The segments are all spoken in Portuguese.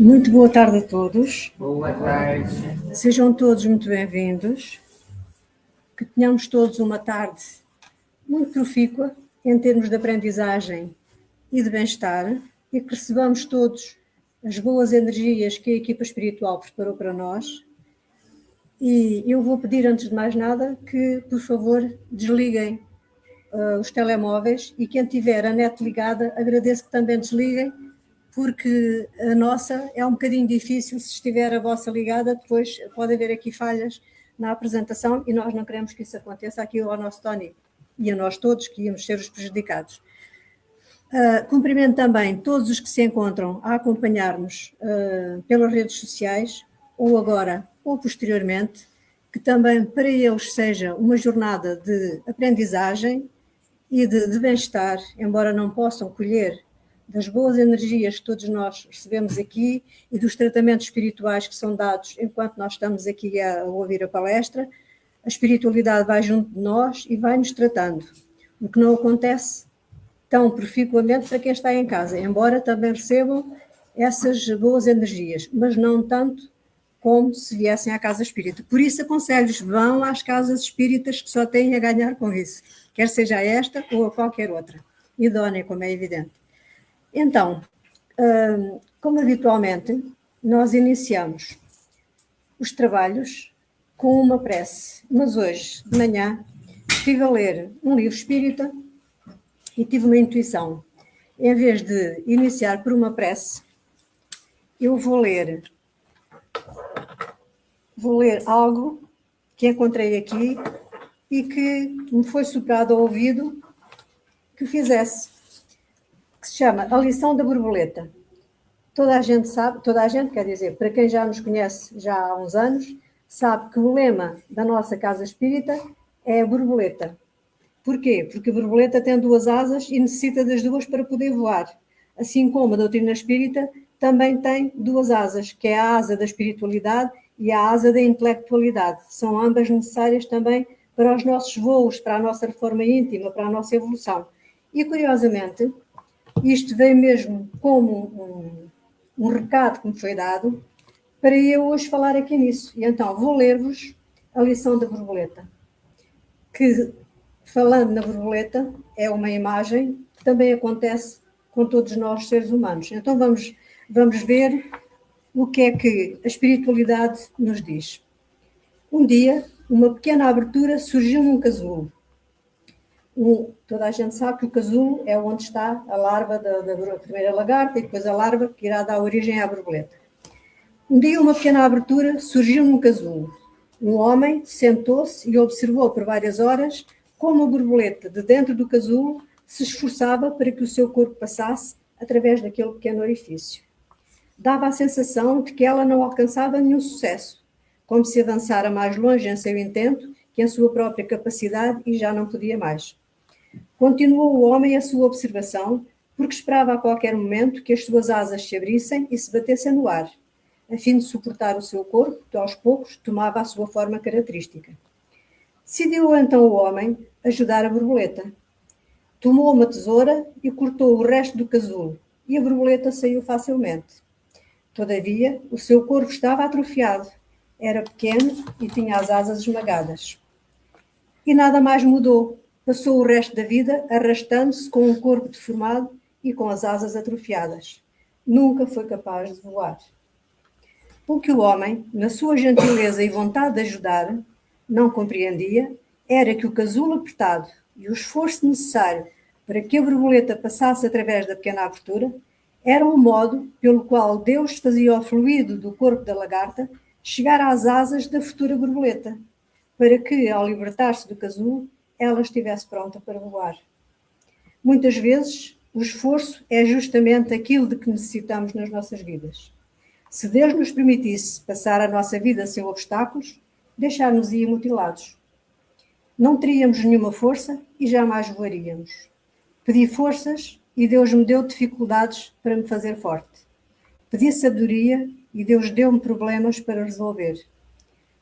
Muito boa tarde a todos. Boa tarde. Sejam todos muito bem-vindos. Que tenhamos todos uma tarde muito profícua em termos de aprendizagem e de bem-estar e que recebamos todos as boas energias que a equipa espiritual preparou para nós. E eu vou pedir, antes de mais nada, que, por favor, desliguem os telemóveis e quem tiver a net ligada, agradeço que também desliguem, porque a nossa é um bocadinho difícil. Se estiver a vossa ligada, depois pode haver aqui falhas na apresentação e nós não queremos que isso aconteça aqui ao nosso Tony e a nós todos, que íamos ser os prejudicados. Cumprimento também todos os que se encontram a acompanhar-nos pelas redes sociais, ou agora ou posteriormente, que também para eles seja uma jornada de aprendizagem e de bem-estar, embora não possam colher das boas energias que todos nós recebemos aqui e dos tratamentos espirituais que são dados enquanto nós estamos aqui a ouvir a palestra. A espiritualidade vai junto de nós e vai nos tratando, o que não acontece tão proficuamente para quem está em casa, embora também recebam essas boas energias, mas não tanto como se viessem à casa espírita. Por isso aconselho-os, vão às casas espíritas, que só têm a ganhar com isso, quer seja esta ou a qualquer outra, idónea, como é evidente. Então, como habitualmente, nós iniciamos os trabalhos com uma prece, mas hoje de manhã estive a ler um livro espírita e tive uma intuição. Em vez de iniciar por uma prece, eu vou ler algo que encontrei aqui e que me foi soprado ao ouvido que fizesse, que se chama A Lição da Borboleta. Toda a gente sabe, quer dizer, para quem já nos conhece já há uns anos, sabe que o lema da nossa casa espírita é a borboleta. Porquê? Porque a borboleta tem duas asas e necessita das duas para poder voar. Assim como a doutrina espírita também tem duas asas, que é a asa da espiritualidade e a asa da intelectualidade. São ambas necessárias também para os nossos voos, para a nossa reforma íntima, para a nossa evolução. E, curiosamente, isto veio mesmo como um recado que me foi dado para eu hoje falar aqui nisso. E então vou ler-vos a lição da borboleta, que, falando na borboleta, é uma imagem que também acontece com todos nós, seres humanos. Então vamos ver o que é que a espiritualidade nos diz. Um dia, uma pequena abertura surgiu num casulo. Toda a gente sabe que o casulo é onde está a larva da primeira lagarta e depois a larva que irá dar origem à borboleta. Um dia, uma pequena abertura surgiu num casulo. Um homem sentou-se e observou por várias horas como a borboleta de dentro do casulo se esforçava para que o seu corpo passasse através daquele pequeno orifício. Dava a sensação de que ela não alcançava nenhum sucesso, como se avançara mais longe em seu intento que em sua própria capacidade e já não podia mais. Continuou o homem a sua observação, porque esperava a qualquer momento que as suas asas se abrissem e se batessem no ar, a fim de suportar o seu corpo, que aos poucos tomava a sua forma característica. Decidiu então o homem ajudar a borboleta. Tomou uma tesoura e cortou o resto do casulo, e a borboleta saiu facilmente. Todavia, o seu corpo estava atrofiado, era pequeno e tinha as asas esmagadas. E nada mais mudou. Passou o resto da vida arrastando-se com um corpo deformado e com as asas atrofiadas. Nunca foi capaz de voar. O que o homem, na sua gentileza e vontade de ajudar, não compreendia era que o casulo apertado e o esforço necessário para que a borboleta passasse através da pequena abertura era o modo pelo qual Deus fazia o fluido do corpo da lagarta chegar às asas da futura borboleta, para que, ao libertar-se do casulo, ela estivesse pronta para voar. Muitas vezes, o esforço é justamente aquilo de que necessitamos nas nossas vidas. Se Deus nos permitisse passar a nossa vida sem obstáculos, deixar-nos-ia mutilados. Não teríamos nenhuma força e jamais voaríamos. Pedi forças e Deus me deu dificuldades para me fazer forte. Pedi sabedoria e Deus deu-me problemas para resolver.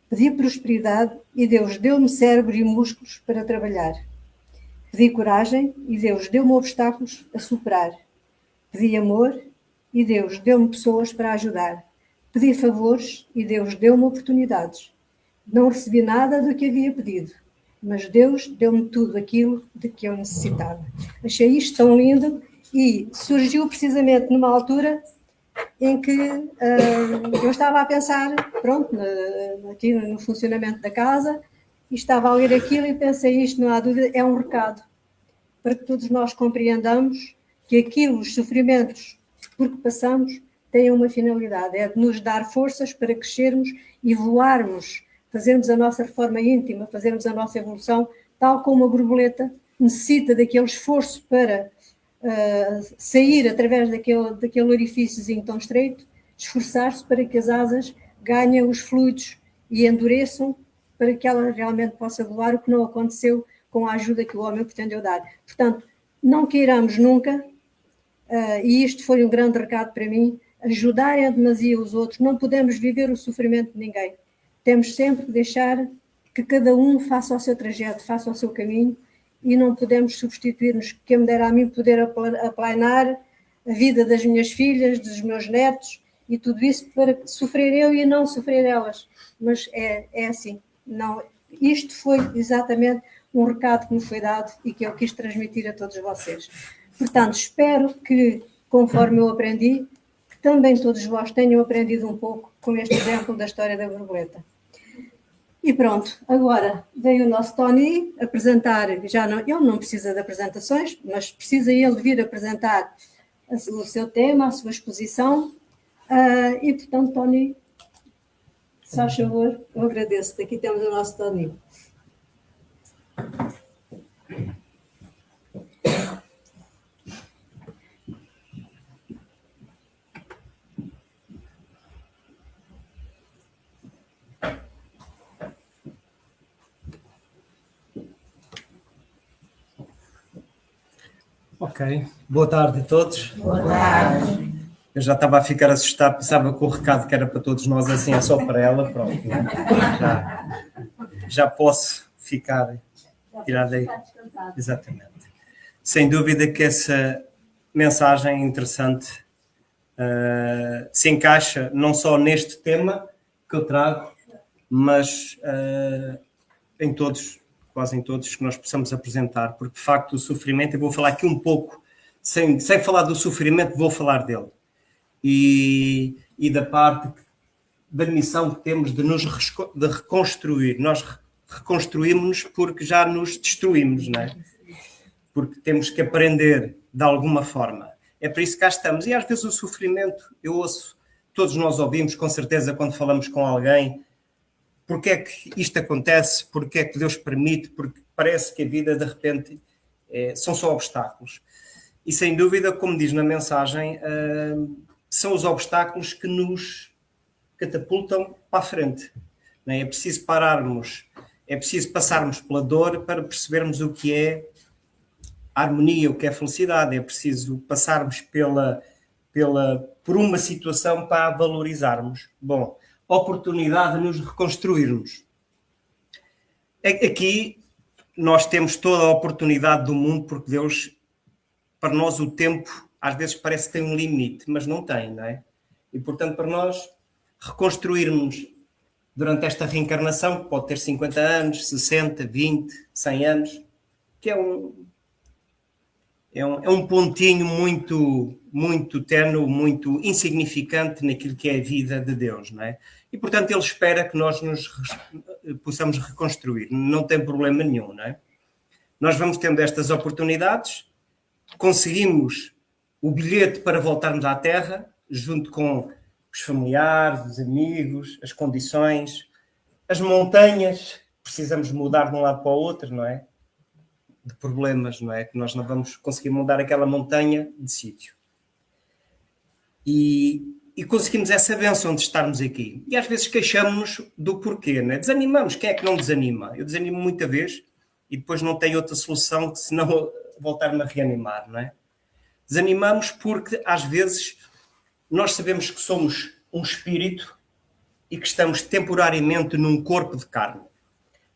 Pedi prosperidade e Deus deu-me cérebro e músculos para trabalhar. Pedi coragem e Deus deu-me obstáculos a superar. Pedi amor e Deus deu-me pessoas para ajudar. Pedi favores e Deus deu-me oportunidades. Não recebi nada do que havia pedido, mas Deus deu-me tudo aquilo de que eu necessitava. Achei isto tão lindo e surgiu precisamente numa altura em que eu estava a pensar, pronto, aqui no funcionamento da casa, e estava a ler aquilo e pensei, isto não há dúvida, é um recado para que todos nós compreendamos que aquilo, os sofrimentos por que passamos, têm uma finalidade, é de nos dar forças para crescermos e voarmos, fazermos a nossa reforma íntima, fazermos a nossa evolução, tal como a borboleta necessita daquele esforço para sair através daquele orifíciozinho tão estreito, esforçar-se para que as asas ganhem os fluidos e endureçam para que ela realmente possa voar, o que não aconteceu com a ajuda que o homem pretendeu dar. Portanto, não queiramos nunca, e isto foi um grande recado para mim, ajudar em demasia os outros. Não podemos viver o sofrimento de ninguém. Temos sempre que deixar que cada um faça o seu trajeto, faça o seu caminho, e não podemos substituir-nos. Quem me dera a mim poder aplanar a vida das minhas filhas, dos meus netos, e tudo isso para sofrer eu e não sofrer elas. Mas é assim. Não, isto foi exatamente um recado que me foi dado e que eu quis transmitir a todos vocês. Portanto, espero que, conforme eu aprendi, que também todos vós tenham aprendido um pouco com este exemplo da história da borboleta. E pronto, agora veio o nosso Tony apresentar, ele não precisa de apresentações, mas precisa ele vir apresentar o seu tema, a sua exposição, e portanto, Tony, se faz favor, eu agradeço. Aqui temos o nosso Tony. Ok, boa tarde a todos. Boa tarde. Eu já estava a ficar assustado, pensava que o recado que era para todos nós, assim, é só para ela, pronto. Já posso ficar, tirar daí. Exatamente. Sem dúvida que essa mensagem interessante se encaixa não só neste tema que eu trago, mas em todos, quase em todos que nós possamos apresentar, porque de facto o sofrimento, eu vou falar aqui um pouco, sem falar do sofrimento, vou falar dele. E da parte da missão que temos de nos de reconstruir. Nós reconstruímos-nos porque já nos destruímos, não é? Porque temos que aprender de alguma forma. É por isso que cá estamos. E às vezes o sofrimento, eu ouço, todos nós ouvimos com certeza quando falamos com alguém, porque é que isto acontece, porque é que Deus permite, porque parece que a vida de repente são só obstáculos. E sem dúvida, como diz na mensagem, são os obstáculos que nos catapultam para a frente. Não é? É preciso pararmos, é preciso passarmos pela dor para percebermos o que é a harmonia, o que é a felicidade. É preciso passarmos por uma situação para a valorizarmos. Bom, oportunidade de nos reconstruirmos. Aqui nós temos toda a oportunidade do mundo, porque Deus, para nós o tempo às vezes parece que tem um limite, mas não tem, não é? E portanto para nós reconstruirmos durante esta reencarnação, que pode ter 50 anos, 60, 20, 100 anos, que é um pontinho muito, muito tenue, muito insignificante naquilo que é a vida de Deus, não é? E, portanto, Ele espera que nós nos possamos reconstruir. Não tem problema nenhum, não é? Nós vamos tendo estas oportunidades, conseguimos o bilhete para voltarmos à Terra, junto com os familiares, os amigos, as condições, as montanhas, precisamos mudar de um lado para o outro, não é? De problemas, não é? Que nós não vamos conseguir mudar aquela montanha de sítio. E conseguimos essa bênção de estarmos aqui. E às vezes queixamos-nos do porquê, não é? Desanimamos. Quem é que não desanima? Eu desanimo muita vez e depois não tenho outra solução que senão voltar-me a reanimar, não é? Desanimamos porque às vezes nós sabemos que somos um espírito e que estamos temporariamente num corpo de carne.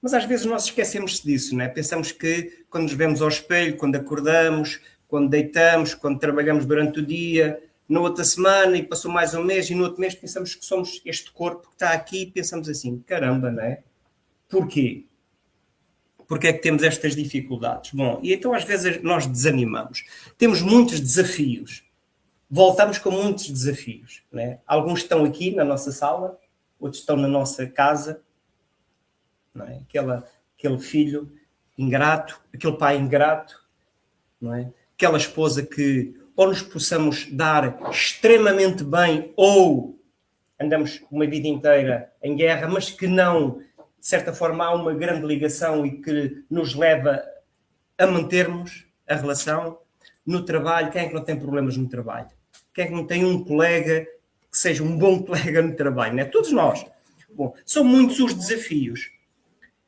Mas às vezes nós esquecemos disso, não é? Pensamos que quando nos vemos ao espelho, quando acordamos, quando deitamos, quando trabalhamos durante o dia, na outra semana e passou mais um mês e no outro mês pensamos que somos este corpo que está aqui e pensamos assim, caramba, não é? Porquê? Porque é que temos estas dificuldades? Bom, e então às vezes nós desanimamos. Temos muitos desafios. Voltamos com muitos desafios. Né? Alguns estão aqui na nossa sala, outros estão na nossa casa. Não é? Aquele filho ingrato, aquele pai ingrato, não é? Aquela esposa que ou nos possamos dar extremamente bem ou andamos uma vida inteira em guerra, mas que não, de certa forma, há uma grande ligação e que nos leva a mantermos a relação. No trabalho, quem é que não tem problemas no trabalho? Quem é que não tem um colega que seja um bom colega no trabalho? Não é? Todos nós. Bom, são muitos os desafios.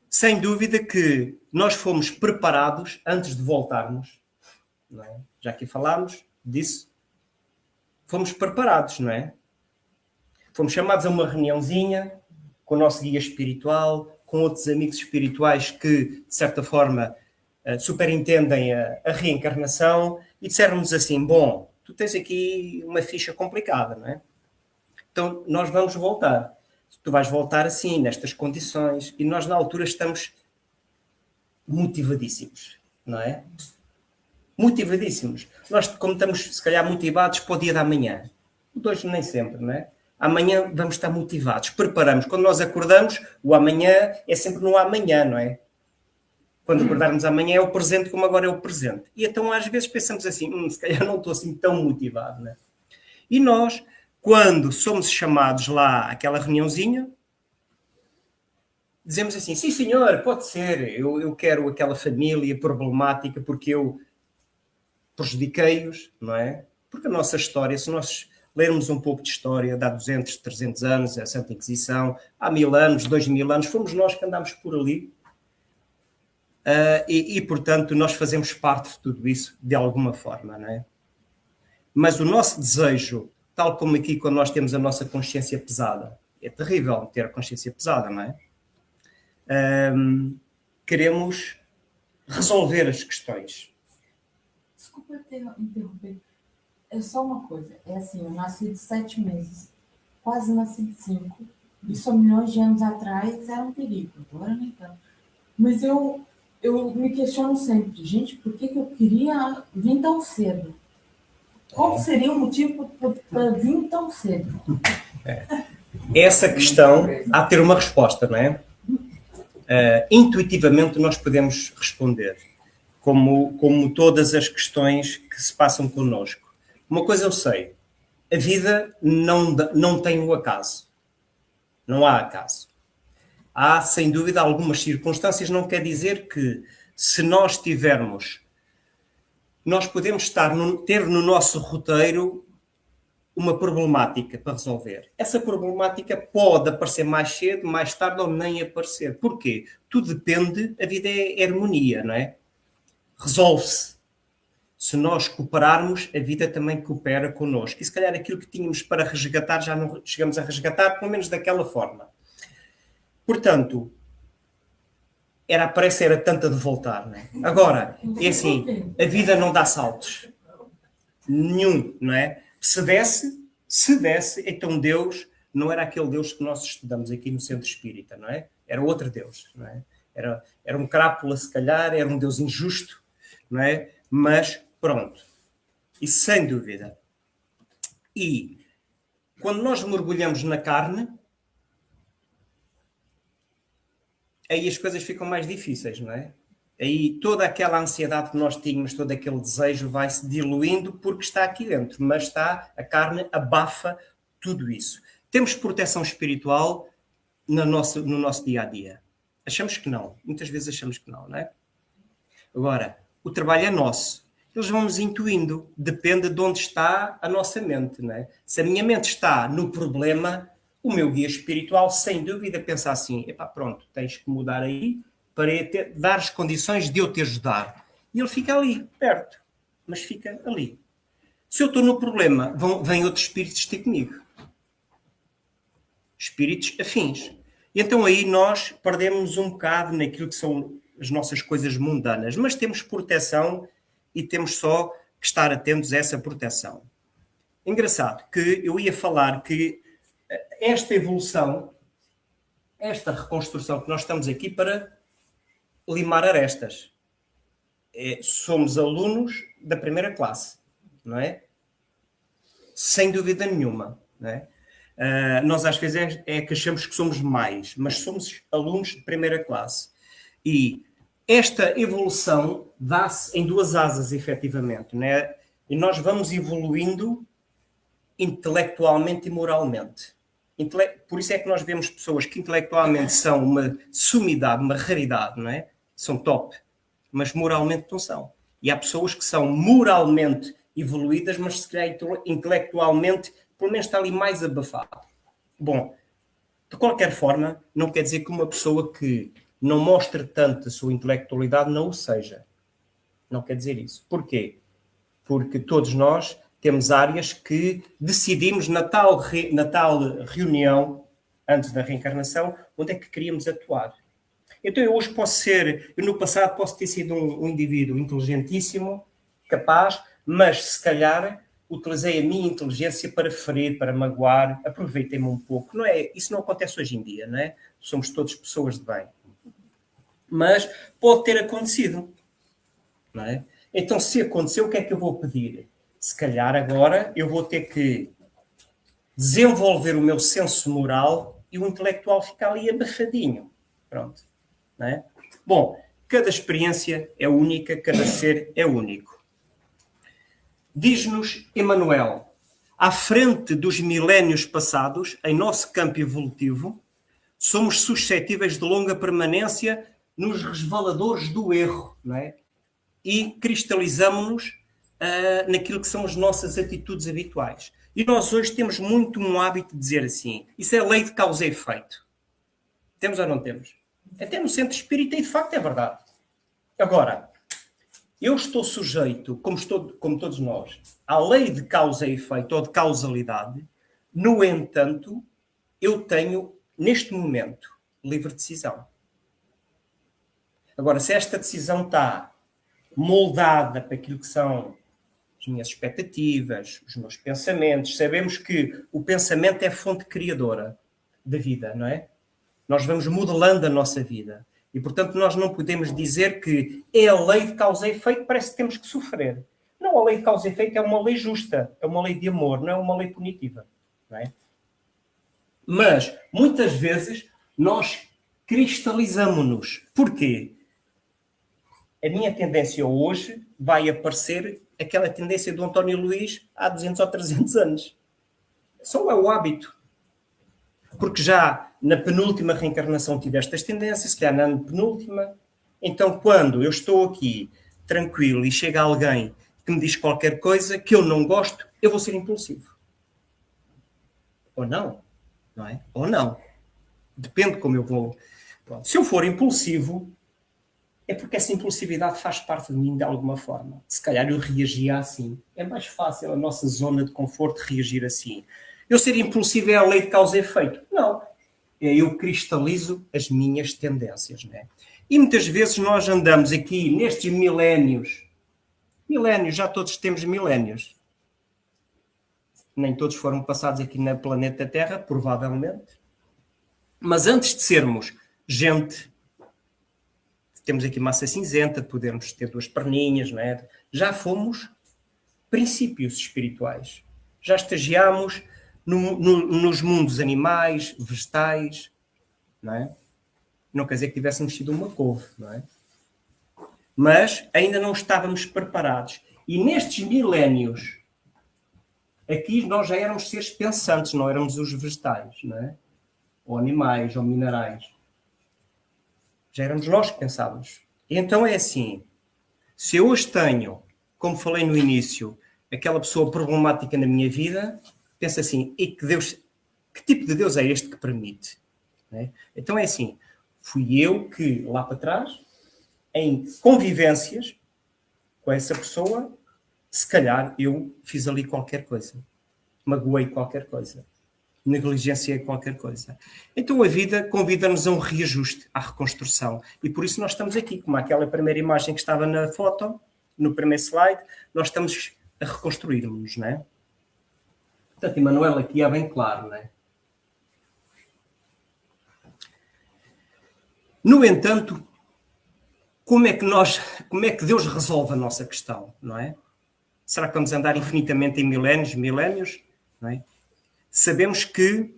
Sem dúvida que nós fomos preparados antes de voltarmos. Não é? Já aqui falámos disso. Fomos preparados, não é? Fomos chamados a uma reuniãozinha com o nosso guia espiritual, com outros amigos espirituais que, de certa forma, superintendem a reencarnação e disseram-nos assim, bom, tu tens aqui uma ficha complicada, não é? Então, nós vamos voltar. Tu vais voltar assim, nestas condições. E nós, na altura, estamos motivadíssimos, não é? Motivadíssimos. Nós, como estamos, se calhar, motivados para o dia da manhã. De hoje nem sempre, não é? Amanhã vamos estar motivados. Preparamos. Quando nós acordamos, o amanhã é sempre no amanhã, não é? Quando acordarmos amanhã é o presente como agora é o presente. E então às vezes pensamos assim, se calhar não estou assim tão motivado, não é? E nós, quando somos chamados lá àquela reuniãozinha, dizemos assim, sim senhor, pode ser, eu quero aquela família problemática porque eu prejudiquei-os, não é? Porque a nossa história, se nós lermos um pouco de história, de há 200, 300 anos, a Santa Inquisição, há 1000 anos, 2000 anos, fomos nós que andámos por ali. Portanto, nós fazemos parte de tudo isso de alguma forma, não é? Mas o nosso desejo, tal como aqui quando nós temos a nossa consciência pesada, é terrível ter a consciência pesada, não é? Queremos resolver as questões. Desculpa interromper. É só uma coisa. É assim, eu nasci de 7 meses. Quase nasci de 5. Isso há milhões de anos atrás era um perigo. Agora nem tanto. Mas eu me questiono sempre. Gente, por que eu queria vir tão cedo? Qual seria o motivo para vir tão cedo? Essa questão há de ter uma resposta, não é? Intuitivamente nós podemos responder. Como todas as questões que se passam connosco. Uma coisa eu sei, a vida não tem o acaso. Não há acaso. Há, sem dúvida, algumas circunstâncias, não quer dizer que se nós tivermos, nós podemos ter no nosso roteiro uma problemática para resolver. Essa problemática pode aparecer mais cedo, mais tarde ou nem aparecer. Porquê? Tudo depende, a vida é harmonia, não é? Resolve-se. Se nós cooperarmos, a vida também coopera connosco. E se calhar aquilo que tínhamos para resgatar, já não chegamos a resgatar, pelo menos daquela forma. Portanto, a pressa era tanta de voltar, não é? Agora, é assim, a vida não dá saltos. Nenhum, não é? Se desse, então Deus não era aquele Deus que nós estudamos aqui no Centro Espírita, não é? Era outro Deus, não é? Era um crápula, se calhar, era um Deus injusto, não é? Mas, pronto. Isso sem dúvida. E, quando nós mergulhamos na carne, aí as coisas ficam mais difíceis, não é? Aí toda aquela ansiedade que nós tínhamos, todo aquele desejo vai-se diluindo porque está aqui dentro. Mas a carne abafa tudo isso. Temos proteção espiritual no nosso dia-a-dia. Achamos que não. Muitas vezes achamos que não é? Agora, o trabalho é nosso. Eles vão-nos intuindo. Depende de onde está a nossa mente, não é? Se a minha mente está no problema, o meu guia espiritual, sem dúvida, pensa assim, pronto, tens que mudar aí para dar as condições de eu te ajudar. E ele fica ali, perto. Mas fica ali. Se eu estou no problema, vêm outros espíritos ter comigo. Espíritos afins. E então aí nós perdemos um bocado naquilo que são as nossas coisas mundanas. Mas temos proteção e temos só que estar atentos a essa proteção. Engraçado que eu ia falar que esta evolução, esta reconstrução que nós estamos aqui para limar arestas. Somos alunos da primeira classe, não é? Sem dúvida nenhuma, não é? Nós às vezes é que achamos que somos mais, mas somos alunos de primeira classe. E esta evolução dá-se em duas asas, efetivamente, não é? E nós vamos evoluindo intelectualmente e moralmente. Por isso é que nós vemos pessoas que intelectualmente são uma sumidade, uma raridade, não é? São top, mas moralmente não são. E há pessoas que são moralmente evoluídas, mas se calhar intelectualmente, pelo menos está ali mais abafado. Bom, de qualquer forma, não quer dizer que uma pessoa que não mostre tanto a sua intelectualidade não o seja. Não quer dizer isso. Porquê? Porque todos nós temos áreas que decidimos na tal reunião, antes da reencarnação, onde é que queríamos atuar. Então eu hoje eu no passado posso ter sido um indivíduo inteligentíssimo, capaz, mas se calhar utilizei a minha inteligência para ferir, para magoar, aproveitei-me um pouco. Não é? Isso não acontece hoje em dia, não é? Somos todos pessoas de bem. Mas pode ter acontecido, não é? Então, se aconteceu, o que é que eu vou pedir? Se calhar agora eu vou ter que desenvolver o meu senso moral e o intelectual ficar ali abafadinho. Pronto. Não é? Bom, cada experiência é única, cada ser é único. Diz-nos Emmanuel, à frente dos milénios passados, em nosso campo evolutivo, somos suscetíveis de longa permanência nos resvaladores do erro, não é? E cristalizamos-nos naquilo que são as nossas atitudes habituais. E nós hoje temos muito um hábito de dizer assim, isso é lei de causa e efeito. Temos ou não temos? Até no centro espírita, e de facto é verdade. Agora, eu estou sujeito, como todos nós, à lei de causa e efeito, ou de causalidade. No entanto, eu tenho, neste momento, livre decisão. Agora, se esta decisão está moldada para aquilo que são as minhas expectativas, os meus pensamentos, sabemos que o pensamento é a fonte criadora da vida, não é? Nós vamos modelando a nossa vida. E, portanto, nós não podemos dizer que é a lei de causa e efeito, parece que temos que sofrer. Não, a lei de causa e efeito é uma lei justa, é uma lei de amor, não é uma lei punitiva. Não é? Mas, muitas vezes, nós cristalizamos-nos. Porquê? A minha tendência hoje vai aparecer aquela tendência do António Luís há 200 ou 300 anos. Só é o hábito. Porque já na penúltima reencarnação tive estas tendências, se calhar na penúltima. Então, quando eu estou aqui tranquilo e chega alguém que me diz qualquer coisa que eu não gosto, eu vou ser impulsivo. Ou não. Não é? Ou não. Depende como eu vou. Pronto. Se eu for impulsivo, é porque essa impulsividade faz parte de mim de alguma forma. Se calhar eu reagia assim. É mais fácil a nossa zona de conforto reagir assim. Eu ser impulsivo é a lei de causa e efeito. Não. Eu cristalizo as minhas tendências. Né? E muitas vezes nós andamos aqui nestes milénios. Milénios, já todos temos milénios. Nem todos foram passados aqui no planeta Terra, provavelmente. Mas antes de sermos gente, temos aqui massa cinzenta, podermos ter duas perninhas, não é? Já fomos princípios espirituais. Já estagiámos nos mundos animais, vegetais, não é? Não quer dizer que tivéssemos sido uma couve, não é? Mas ainda não estávamos preparados. E nestes milénios, aqui nós já éramos seres pensantes, não éramos os vegetais, não é? Ou animais, ou minerais. Já éramos nós que pensávamos. E então é assim, se eu hoje tenho, como falei no início, aquela pessoa problemática na minha vida, penso assim, e que tipo de Deus é este que permite? Né? Então é assim, fui eu que, lá para trás, em convivências com essa pessoa, se calhar eu fiz ali qualquer coisa. Magoei qualquer coisa. Negligenciei qualquer coisa. Então a vida convida-nos a um reajuste, à reconstrução. E por isso nós estamos aqui, como aquela primeira imagem que estava na foto, no primeiro slide, nós estamos a reconstruir-nos, não é? Portanto, Emmanuel aqui é bem claro, não é? No entanto, como é que Deus resolve a nossa questão, não é? Será que vamos andar infinitamente em milénios, não é? Sabemos que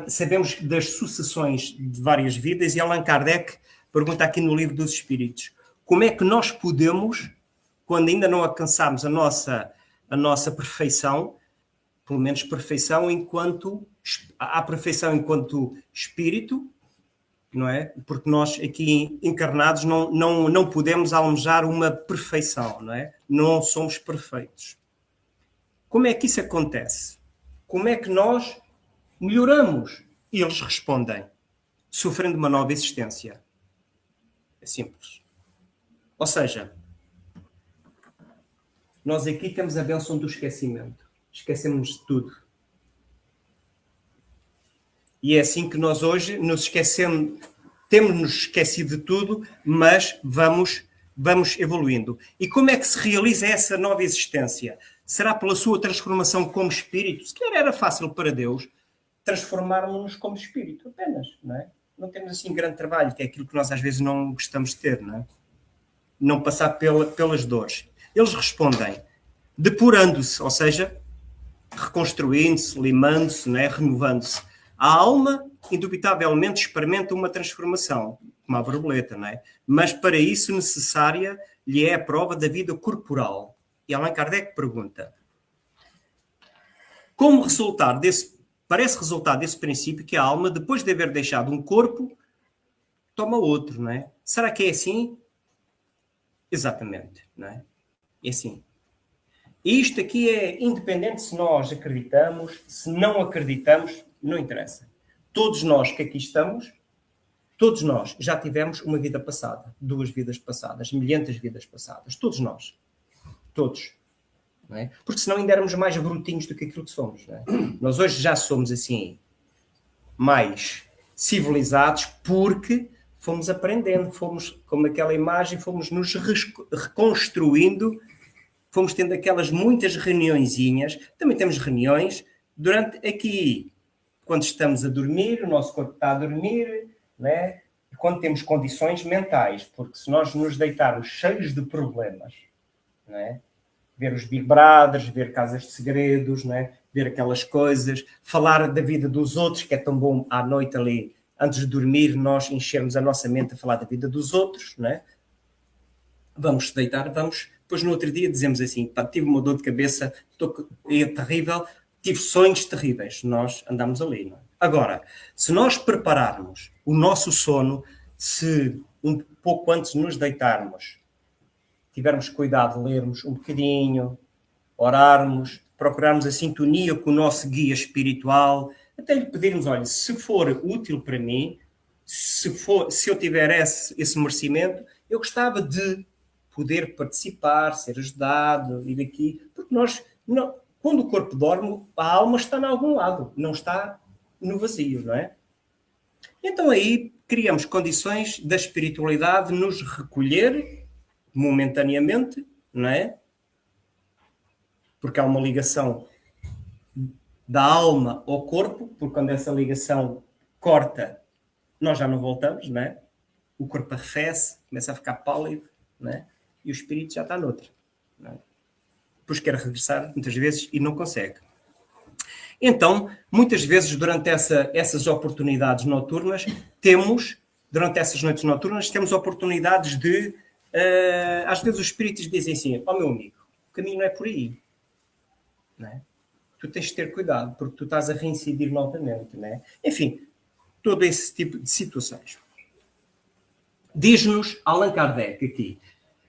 sabemos das sucessões de várias vidas e Allan Kardec pergunta aqui no Livro dos Espíritos, como é que nós podemos, quando ainda não alcançarmos a nossa perfeição, pelo menos perfeição enquanto espírito, não é? Porque nós aqui encarnados não podemos almejar uma perfeição, não é? Não somos perfeitos. Como é que isso acontece? Como é que nós melhoramos? E eles respondem, sofrendo uma nova existência. É simples. Ou seja, nós aqui temos a bênção do esquecimento. Esquecemos de tudo. E é assim que nós hoje nos esquecemos, temos-nos esquecido de tudo, mas vamos evoluindo. E como é que se realiza essa nova existência? Será pela sua transformação como espírito? Se calhar era fácil para Deus transformarmos-nos como espírito, apenas, não é? Não temos assim grande trabalho, que é aquilo que nós às vezes não gostamos de ter, não é? Não passar pelas dores. Eles respondem, depurando-se, ou seja, reconstruindo-se, limando-se, não é? Renovando-se. A alma, indubitavelmente, experimenta uma transformação, como a borboleta, não é? Mas para isso necessária lhe é a prova da vida corporal. E Allan Kardec pergunta, parece resultar desse princípio que a alma, depois de haver deixado um corpo, toma outro, não é? Será que é assim? Exatamente, não é? É assim. E isto aqui é independente se nós acreditamos, se não acreditamos, não interessa. Todos nós que aqui estamos, todos nós já tivemos uma vida passada, 2 vidas passadas, milhentas vidas passadas. Todos nós. Todos. Não é? Porque senão ainda éramos mais brutinhos do que aquilo que somos. Não é? Nós hoje já somos assim, mais civilizados porque fomos aprendendo, fomos, como aquela imagem, fomos nos reconstruindo, fomos tendo aquelas muitas reuniõezinhas. Também temos reuniões durante aqui, quando estamos a dormir, o nosso corpo está a dormir, né? E quando temos condições mentais, porque se nós nos deitarmos cheios de problemas, né? Ver os Big Brothers, ver Casas de Segredos, né? Ver aquelas coisas, falar da vida dos outros, que é tão bom à noite ali, antes de dormir, nós enchermos a nossa mente a falar da vida dos outros, né? Vamos deitar, depois no outro dia dizemos assim, pá, tive uma dor de cabeça, é terrível, tive sonhos terríveis. Nós andamos ali, não é? Agora, se nós prepararmos o nosso sono, se um pouco antes de nos deitarmos, tivermos cuidado de lermos um bocadinho, orarmos, procurarmos a sintonia com o nosso guia espiritual, até lhe pedirmos, olha, se for útil para mim, se eu tiver esse merecimento, eu gostava de poder participar, ser ajudado, ir aqui, porque quando o corpo dorme, a alma está em algum lado, não está no vazio, não é? Então aí criamos condições da espiritualidade nos recolher momentaneamente, não é? Porque há uma ligação da alma ao corpo, porque quando essa ligação corta, nós já não voltamos, não é? O corpo arrefece, começa a ficar pálido, não é? E o espírito já está noutro, não é? Depois quer regressar muitas vezes e não consegue. Então, muitas vezes, durante essas oportunidades noturnas, durante essas noites noturnas, temos oportunidades de, às vezes os espíritos dizem assim, ó meu amigo, o caminho não é por aí, não é? Tu tens de ter cuidado, porque tu estás a reincidir novamente, não é? Enfim, todo esse tipo de situações. Diz-nos Allan Kardec aqui,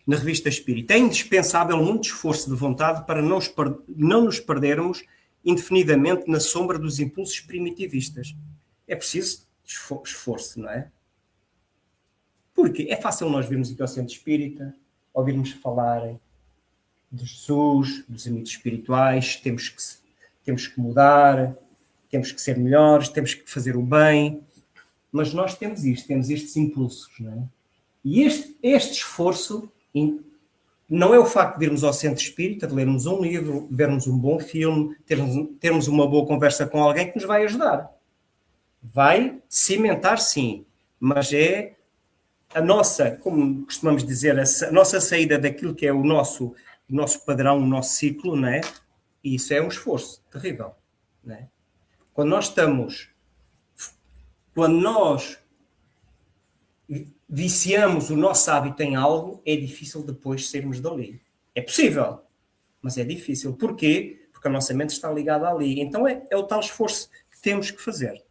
na Revista Espírita, é indispensável muito esforço de vontade para não nos perdermos indefinidamente na sombra dos impulsos primitivistas. É preciso esforço, não é? Porque é fácil nós virmos aqui ao Centro Espírita, ouvirmos falarem de Jesus, dos amigos espirituais, temos que mudar, temos que ser melhores, temos que fazer o bem, mas nós temos estes impulsos, não é? E este esforço não é o facto de irmos ao centro espírita, de lermos um livro, vermos um bom filme, termos uma boa conversa com alguém que nos vai ajudar. Vai cimentar, sim, mas é a nossa, como costumamos dizer, a nossa saída daquilo que é o nosso padrão, o nosso ciclo, não é? E isso é um esforço terrível, não é? Quando nós viciamos o nosso hábito em algo, é difícil depois sairmos dali. É possível, mas é difícil. Porquê? Porque a nossa mente está ligada ali. Então é o tal esforço que temos que fazer.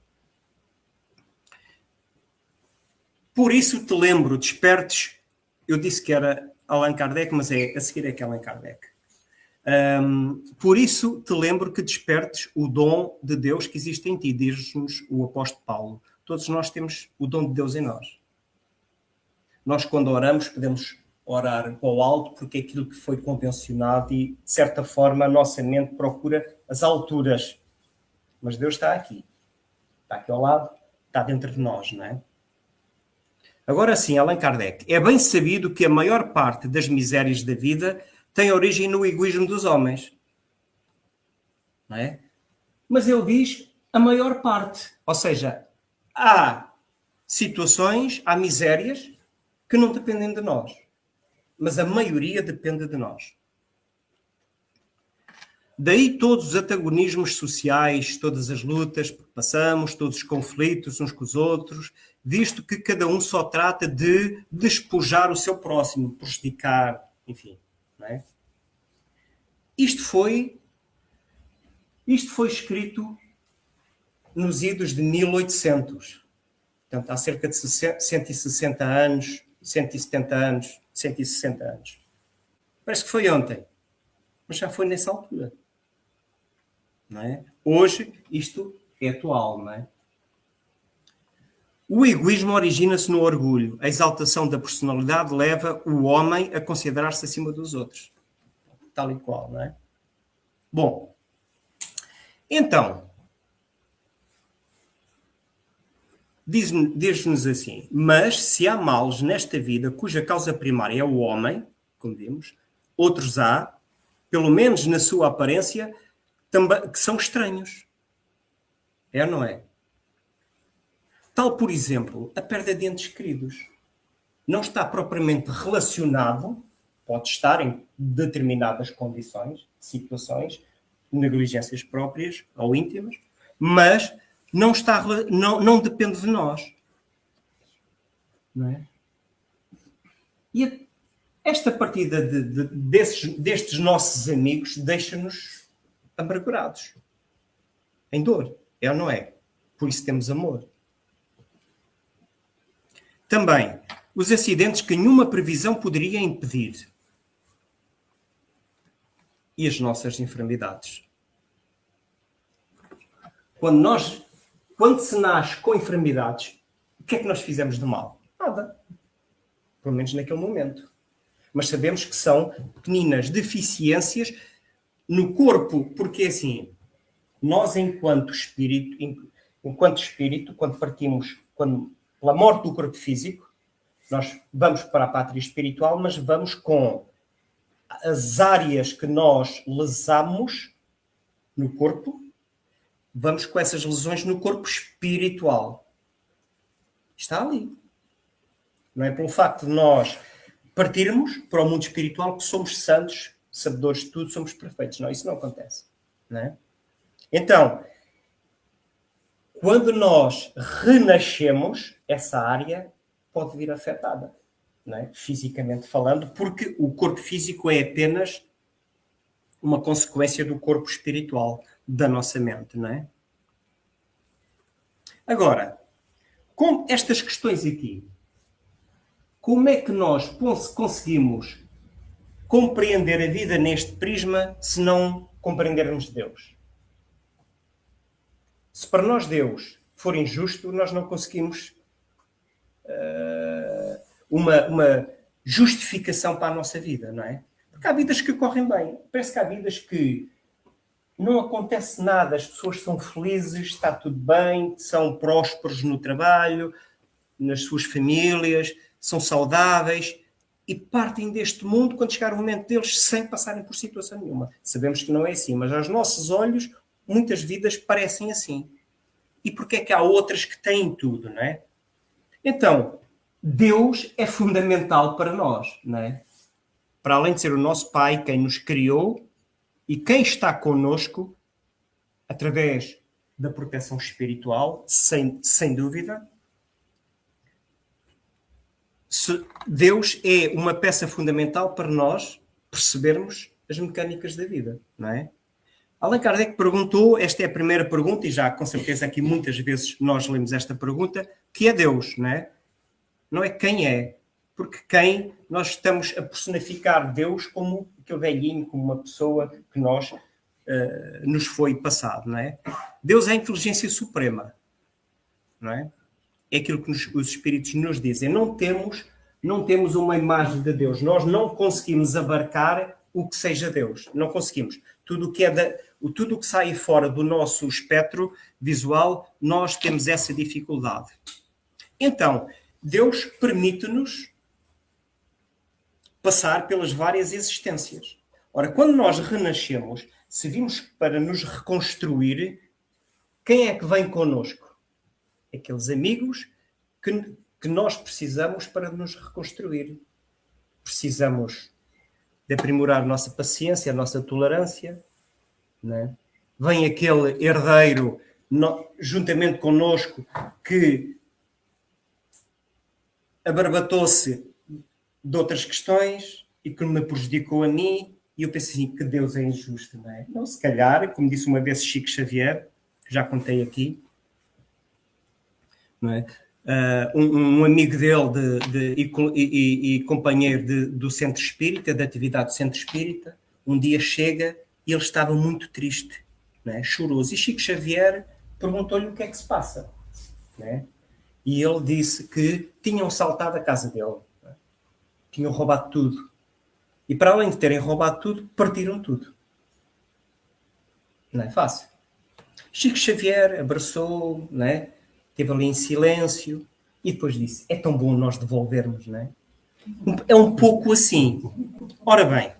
Por isso te lembro, despertes, eu disse que era Allan Kardec, mas a seguir é que é Allan Kardec. Por isso te lembro que despertes o dom de Deus que existe em ti, diz-nos o apóstolo Paulo. Todos nós temos o dom de Deus em nós. Nós, quando oramos, podemos orar ao alto, porque é aquilo que foi convencionado e, de certa forma, a nossa mente procura as alturas. Mas Deus está aqui ao lado, está dentro de nós, não é? Agora sim, Allan Kardec, é bem sabido que a maior parte das misérias da vida tem origem no egoísmo dos homens. Não é? Mas ele diz a maior parte. Ou seja, há situações, há misérias que não dependem de nós. Mas a maioria depende de nós. Daí todos os antagonismos sociais, todas as lutas que passamos, todos os conflitos uns com os outros, visto que cada um só trata de despojar o seu próximo, prejudicar, enfim. Não é? Isto foi escrito nos idos de 1800. Portanto, há cerca de 160 anos, 170 anos, 160 anos. Parece que foi ontem, mas já foi nessa altura. Não é? Hoje, isto é atual, não é? O egoísmo origina-se no orgulho. A exaltação da personalidade leva o homem a considerar-se acima dos outros. Tal e qual, não é? Bom, então, diz-nos assim, mas se há males nesta vida cuja causa primária é o homem, como vimos, outros há, pelo menos na sua aparência, também, que são estranhos. É ou não é? Tal, por exemplo, a perda de entes queridos. Não está propriamente relacionado, pode estar em determinadas condições, situações, negligências próprias ou íntimas, mas não depende de nós. Não é? E esta partida destes nossos amigos deixa-nos amargurados, em dor, é ou não é? Por isso temos amor. Também, os acidentes que nenhuma previsão poderia impedir. E as nossas enfermidades. Quando se nasce com enfermidades, o que é que nós fizemos de mal? Nada. Pelo menos naquele momento. Mas sabemos que são pequeninas deficiências no corpo, porque assim, nós enquanto espírito, quando pela morte do corpo físico, nós vamos para a pátria espiritual, mas vamos com as áreas que nós lesamos no corpo, vamos com essas lesões no corpo espiritual. Está ali. Não é pelo facto de nós partirmos para o mundo espiritual que somos santos, sabedores de tudo, somos perfeitos. Não, isso não acontece. Não é? Então, quando nós renascemos, essa área pode vir afetada, não é? Fisicamente falando, porque o corpo físico é apenas uma consequência do corpo espiritual, da nossa mente, não é? Agora, com estas questões aqui, como é que nós conseguimos compreender a vida neste prisma se não compreendermos Deus? Se para nós Deus for injusto, nós não conseguimos uma justificação para a nossa vida, não é? Porque há vidas que correm bem. Parece que há vidas que não acontece nada, as pessoas são felizes, está tudo bem, são prósperos no trabalho, nas suas famílias, são saudáveis e partem deste mundo quando chegar o momento deles sem passarem por situação nenhuma. Sabemos que não é assim, mas aos nossos olhos muitas vidas parecem assim. E porquê é que há outras que têm tudo, não é? Então, Deus é fundamental para nós, não é? Para além de ser o nosso Pai, quem nos criou e quem está connosco, através da proteção espiritual, sem dúvida, Deus é uma peça fundamental para nós percebermos as mecânicas da vida, não é? Allan Kardec perguntou, esta é a primeira pergunta, e já com certeza aqui muitas vezes nós lemos esta pergunta, que é Deus, não é? Não é quem é, porque quem nós estamos a personificar Deus como aquele velhinho, como uma pessoa que nos foi passado, não é? Deus é a inteligência suprema, não é? É aquilo que os espíritos nos dizem. Não temos uma imagem de Deus. Nós não conseguimos abarcar o que seja Deus. Não conseguimos. Tudo o que sai fora do nosso espectro visual, nós temos essa dificuldade. Então, Deus permite-nos passar pelas várias existências. Ora, quando nós renascemos, se vimos para nos reconstruir, quem é que vem connosco? Aqueles amigos que nós precisamos para nos reconstruir. Precisamos de aprimorar a nossa paciência, a nossa tolerância. Não é? Vem aquele herdeiro juntamente connosco que abarbatou-se de outras questões e que me prejudicou a mim. E eu penso assim, que Deus é injusto, não é? Não, se calhar, como disse uma vez Chico Xavier, já contei aqui, não é? Um amigo dele e companheiro do Centro Espírita, da atividade do Centro Espírita, um dia chega e ele estava muito triste, não é? Choroso. E Chico Xavier perguntou-lhe o que é que se passa, não é? E ele disse que tinham saltado a casa dele, não é? Tinham roubado tudo. E para além de terem roubado tudo, partiram tudo. Não é fácil. Chico Xavier abraçou, não é? Esteve ali em silêncio e depois disse, é tão bom nós devolvermos, não é? É um pouco assim. Ora bem,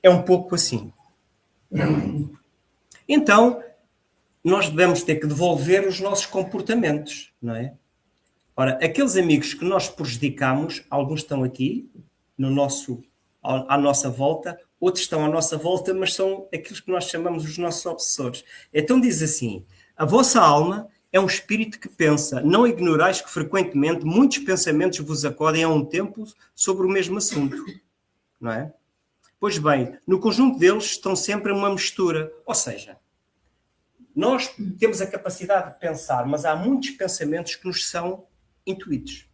é um pouco assim. Então, nós devemos ter que devolver os nossos comportamentos, não é? Ora, aqueles amigos que nós prejudicamos, alguns estão aqui, à nossa volta, outros estão à nossa volta, mas são aqueles que nós chamamos os nossos obsessores. Então diz assim, a vossa alma é um espírito que pensa, não ignorais que frequentemente muitos pensamentos vos acodem a um tempo sobre o mesmo assunto, não é? Pois bem, no conjunto deles estão sempre uma mistura, ou seja, nós temos a capacidade de pensar, mas há muitos pensamentos que nos são intuídos.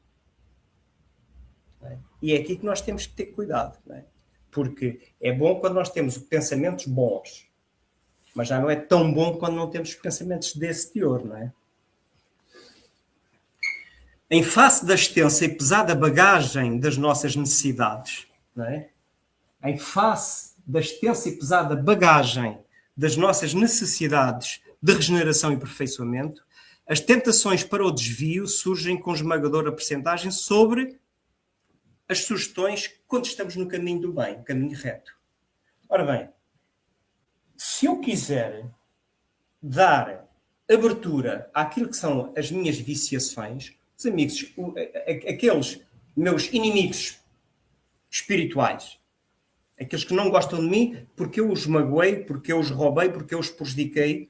Não é? E é aqui que nós temos que ter cuidado, não é? Porque é bom quando nós temos pensamentos bons, mas já não é tão bom quando não temos pensamentos desse teor, não é? Em face da extensa e pesada bagagem das nossas necessidades, não é? Em face da extensa e pesada bagagem das nossas necessidades de regeneração e aperfeiçoamento, as tentações para o desvio surgem com esmagadora percentagem sobre as sugestões quando estamos no caminho do bem, caminho reto. Ora bem, se eu quiser dar abertura àquilo que são as minhas viciações, os amigos, aqueles meus inimigos espirituais, aqueles que não gostam de mim porque eu os magoei, porque eu os roubei, porque eu os prejudiquei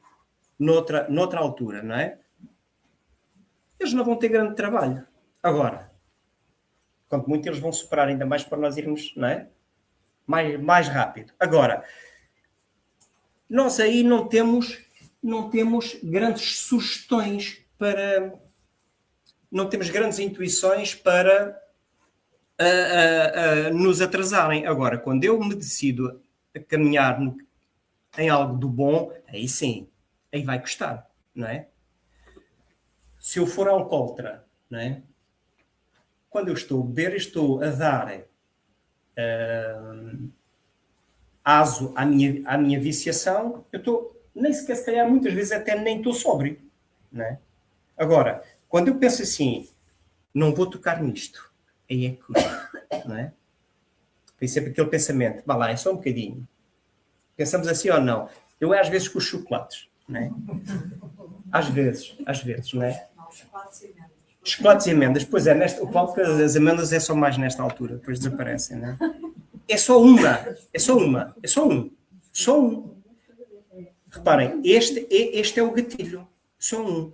noutra altura, não é? Eles não vão ter grande trabalho. Agora, quanto muito eles vão superar ainda mais para nós irmos, não é? Mais rápido. Agora, nós aí não temos grandes sugestões para... Não temos grandes intuições para nos atrasarem. Agora, quando eu me decido a caminhar em algo do bom, aí sim, aí vai custar, não é? Se eu for alcoólatra, não é? Quando eu estou a beber, estou a dar aso à minha viciação, eu estou, nem sequer, se calhar, muitas vezes até nem estou sóbrio, não é? Agora, quando eu penso assim, não vou tocar nisto, aí é que custa. não é? Vem sempre aquele pensamento, vá lá, é só um bocadinho. Pensamos assim ou não? Eu às vezes com os chocolates, não é? Às vezes, não é? Não, chocolates e amêndoas. Chocolates e amêndoas, pois é, o qual que as amêndoas é só mais nesta altura, depois desaparecem, não é? É só um. Reparem, este é o gatilho, só um.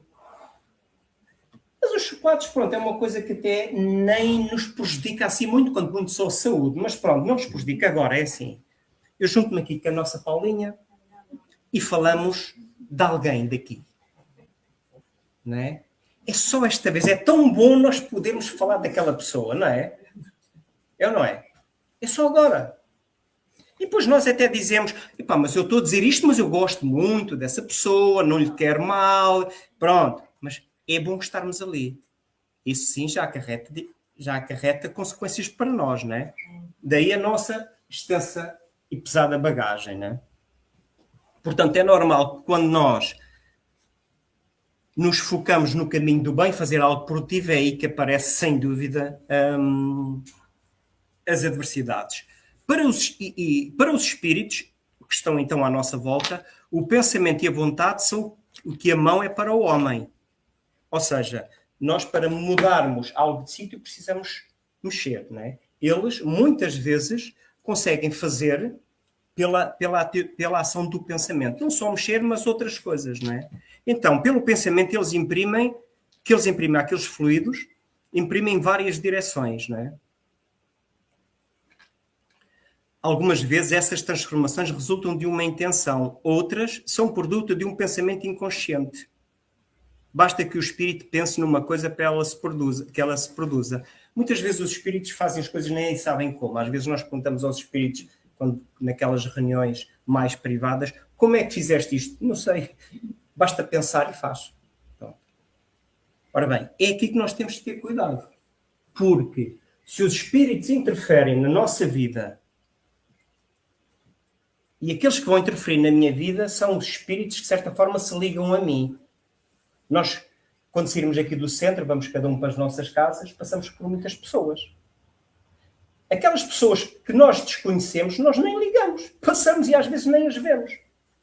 Mas os chocolates, pronto, é uma coisa que até nem nos prejudica assim muito, quando muito só a saúde, mas pronto, não nos prejudica agora, é assim. Eu junto-me aqui com a nossa Paulinha e falamos de alguém daqui, não é? É só esta vez, é tão bom nós podermos falar daquela pessoa, não é? É ou não é? É só agora. E depois nós até dizemos, epá, mas eu estou a dizer isto, mas eu gosto muito dessa pessoa, não lhe quero mal, pronto. Mas é bom estarmos ali. Isso sim já acarreta consequências para nós, não é? Daí a nossa extensa e pesada bagagem, não é? Portanto, é normal que quando nós nos focamos no caminho do bem, fazer algo produtivo, é aí que aparece, sem dúvida, as adversidades. Para os espíritos, que estão então à nossa volta, o pensamento e a vontade são o que a mão é para o homem. Ou seja, nós para mudarmos algo de sítio precisamos mexer, não é? Eles, muitas vezes, conseguem fazer pela ação do pensamento. Não só mexer, mas outras coisas, não é? Então, pelo pensamento, eles imprimem aqueles fluidos, imprimem em várias direções, não é? Algumas vezes essas transformações resultam de uma intenção, outras são produto de um pensamento inconsciente. Basta que o espírito pense numa coisa para que ela se produza. Muitas vezes os espíritos fazem as coisas nem sabem como. Às vezes nós perguntamos aos espíritos, naquelas reuniões mais privadas, como é que fizeste isto? Não sei. Basta pensar e faz. Pronto. Ora bem, é aqui que nós temos de ter cuidado. Porque se os espíritos interferem na nossa vida, e aqueles que vão interferir na minha vida são os espíritos que de certa forma se ligam a mim. Nós, quando sairmos aqui do centro, vamos cada um para as nossas casas, passamos por muitas pessoas. Aquelas pessoas que nós desconhecemos, nós nem ligamos. Passamos e às vezes nem as vemos.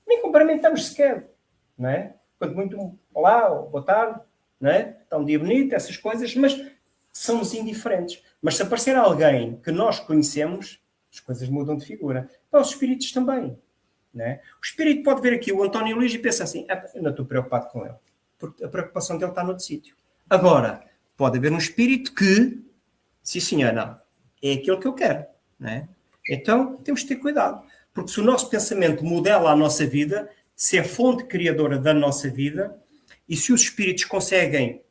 Nem cumprimentamos sequer. Não é? Quanto muito olá, ou boa tarde, não é? Está um dia bonito, essas coisas, mas somos indiferentes. Mas se aparecer alguém que nós conhecemos, as coisas mudam de figura. Então, os espíritos também. Não é? O espírito pode ver aqui o António Luís e pensar assim, eu não estou preocupado com ele. Porque a preocupação dele está noutro sítio. Agora, pode haver um espírito que, sim senhor, não, é aquilo que eu quero. Não é? Então, temos de ter cuidado. Porque se o nosso pensamento modela a nossa vida, se é fonte criadora da nossa vida, e se os espíritos conseguem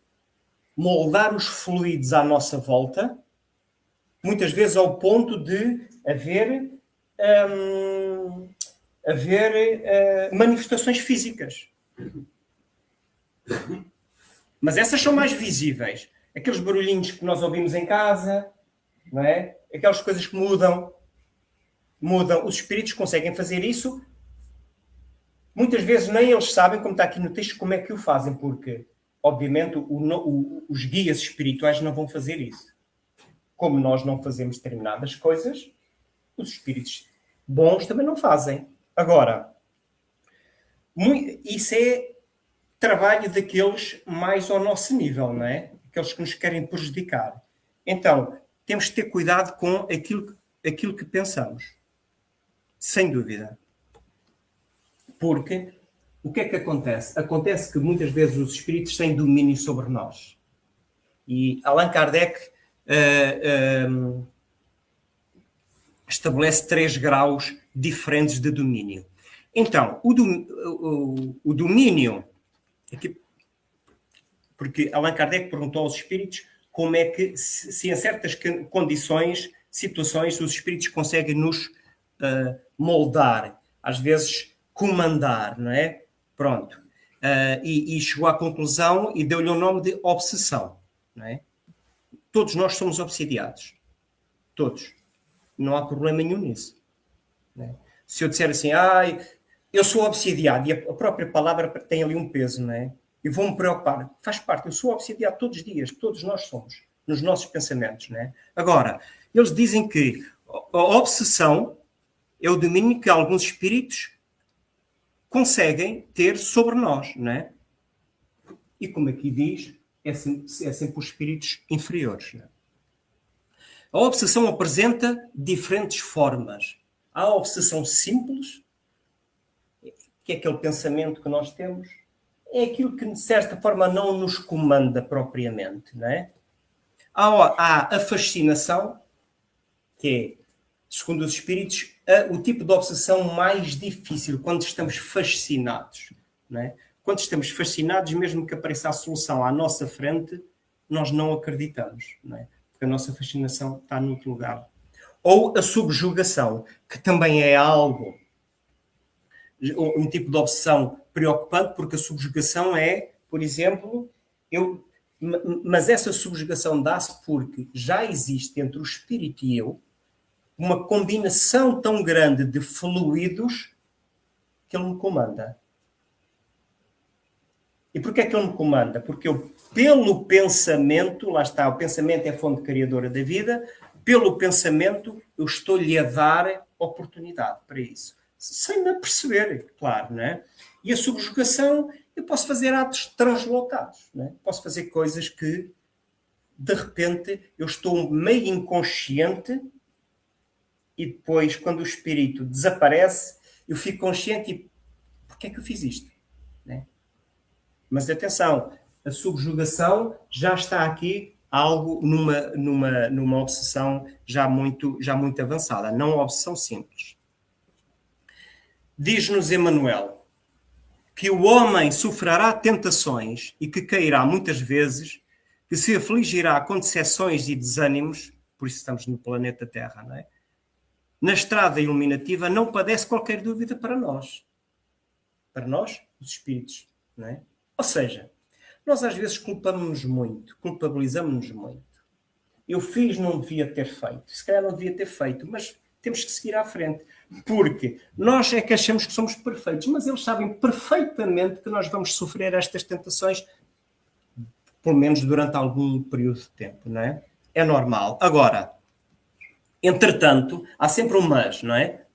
moldar os fluidos à nossa volta, muitas vezes ao ponto de haver manifestações físicas. Mas essas são mais visíveis. Aqueles barulhinhos que nós ouvimos em casa, não é? Aquelas coisas que mudam. Os espíritos conseguem fazer isso. Muitas vezes nem eles sabem, como está aqui no texto, como é que o fazem, porque, obviamente, os guias espirituais não vão fazer isso. Como nós não fazemos determinadas coisas, os espíritos bons também não fazem. Agora, isso é trabalho daqueles mais ao nosso nível, não é? Aqueles que nos querem prejudicar. Então, temos de ter cuidado com aquilo que pensamos. Sem dúvida. Porque o que é que acontece? Acontece que muitas vezes os espíritos têm domínio sobre nós. E Allan Kardec estabelece 3 graus diferentes de domínio. Então, o domínio, aqui, porque Allan Kardec perguntou aos espíritos como é que, se em certas condições, situações, os espíritos conseguem nos moldar, às vezes comandar, não é? Pronto. E chegou à conclusão e deu-lhe o nome de obsessão, não é? Todos nós somos obsidiados. Todos. Não há problema nenhum nisso. Não é? Se eu disser assim, eu sou obsidiado, e a própria palavra tem ali um peso, não é? E vou-me preocupar. Faz parte. Eu sou obsidiado todos os dias. Todos nós somos. Nos nossos pensamentos, não é? Agora, Eles dizem que a obsessão é o domínio que alguns espíritos conseguem ter sobre nós, não é? E como aqui diz, é sempre os espíritos inferiores. Não é? A obsessão apresenta diferentes formas. Há a obsessão simples, que é aquele pensamento que nós temos, é aquilo que, de certa forma, não nos comanda propriamente, não é? Há a fascinação, que é, segundo os espíritos, o tipo de obsessão mais difícil, quando estamos fascinados, não é? Quando estamos fascinados, mesmo que apareça a solução à nossa frente, nós não acreditamos, não é? Porque a nossa fascinação está no outro lugar. Ou a subjugação, que também é algo, um tipo de obsessão preocupante, porque a subjugação é, por exemplo, mas essa subjugação dá-se porque já existe entre o espírito e eu uma combinação tão grande de fluidos que ele me comanda. E porquê é que ele me comanda? Porque eu, pelo pensamento, lá está, o pensamento é a fonte criadora da vida, pelo pensamento eu estou-lhe a dar oportunidade para isso. Sem me aperceber, claro, não é? E a subjugação, eu posso fazer atos translocados, não é? Posso fazer coisas que, de repente, eu estou meio inconsciente e depois, quando o espírito desaparece, eu fico consciente e porquê é que eu fiz isto? Não é? Mas atenção, a subjugação já está aqui algo numa obsessão já muito avançada, não uma obsessão simples. Diz-nos Emmanuel que o homem sofrerá tentações e que cairá muitas vezes, que se afligirá com decepções e desânimos, por isso estamos no planeta Terra, não é? Na estrada iluminativa não padece qualquer dúvida para nós. Para nós, os espíritos, não é? Ou seja, nós às vezes culpamos-nos muito, culpabilizamos-nos muito. Eu fiz, não devia ter feito. Se calhar não devia ter feito, mas temos que seguir à frente. Porque nós é que achamos que somos perfeitos, mas eles sabem perfeitamente que nós vamos sofrer estas tentações, pelo menos durante algum período de tempo, não é? É normal. Agora, entretanto, há sempre um mas, não é?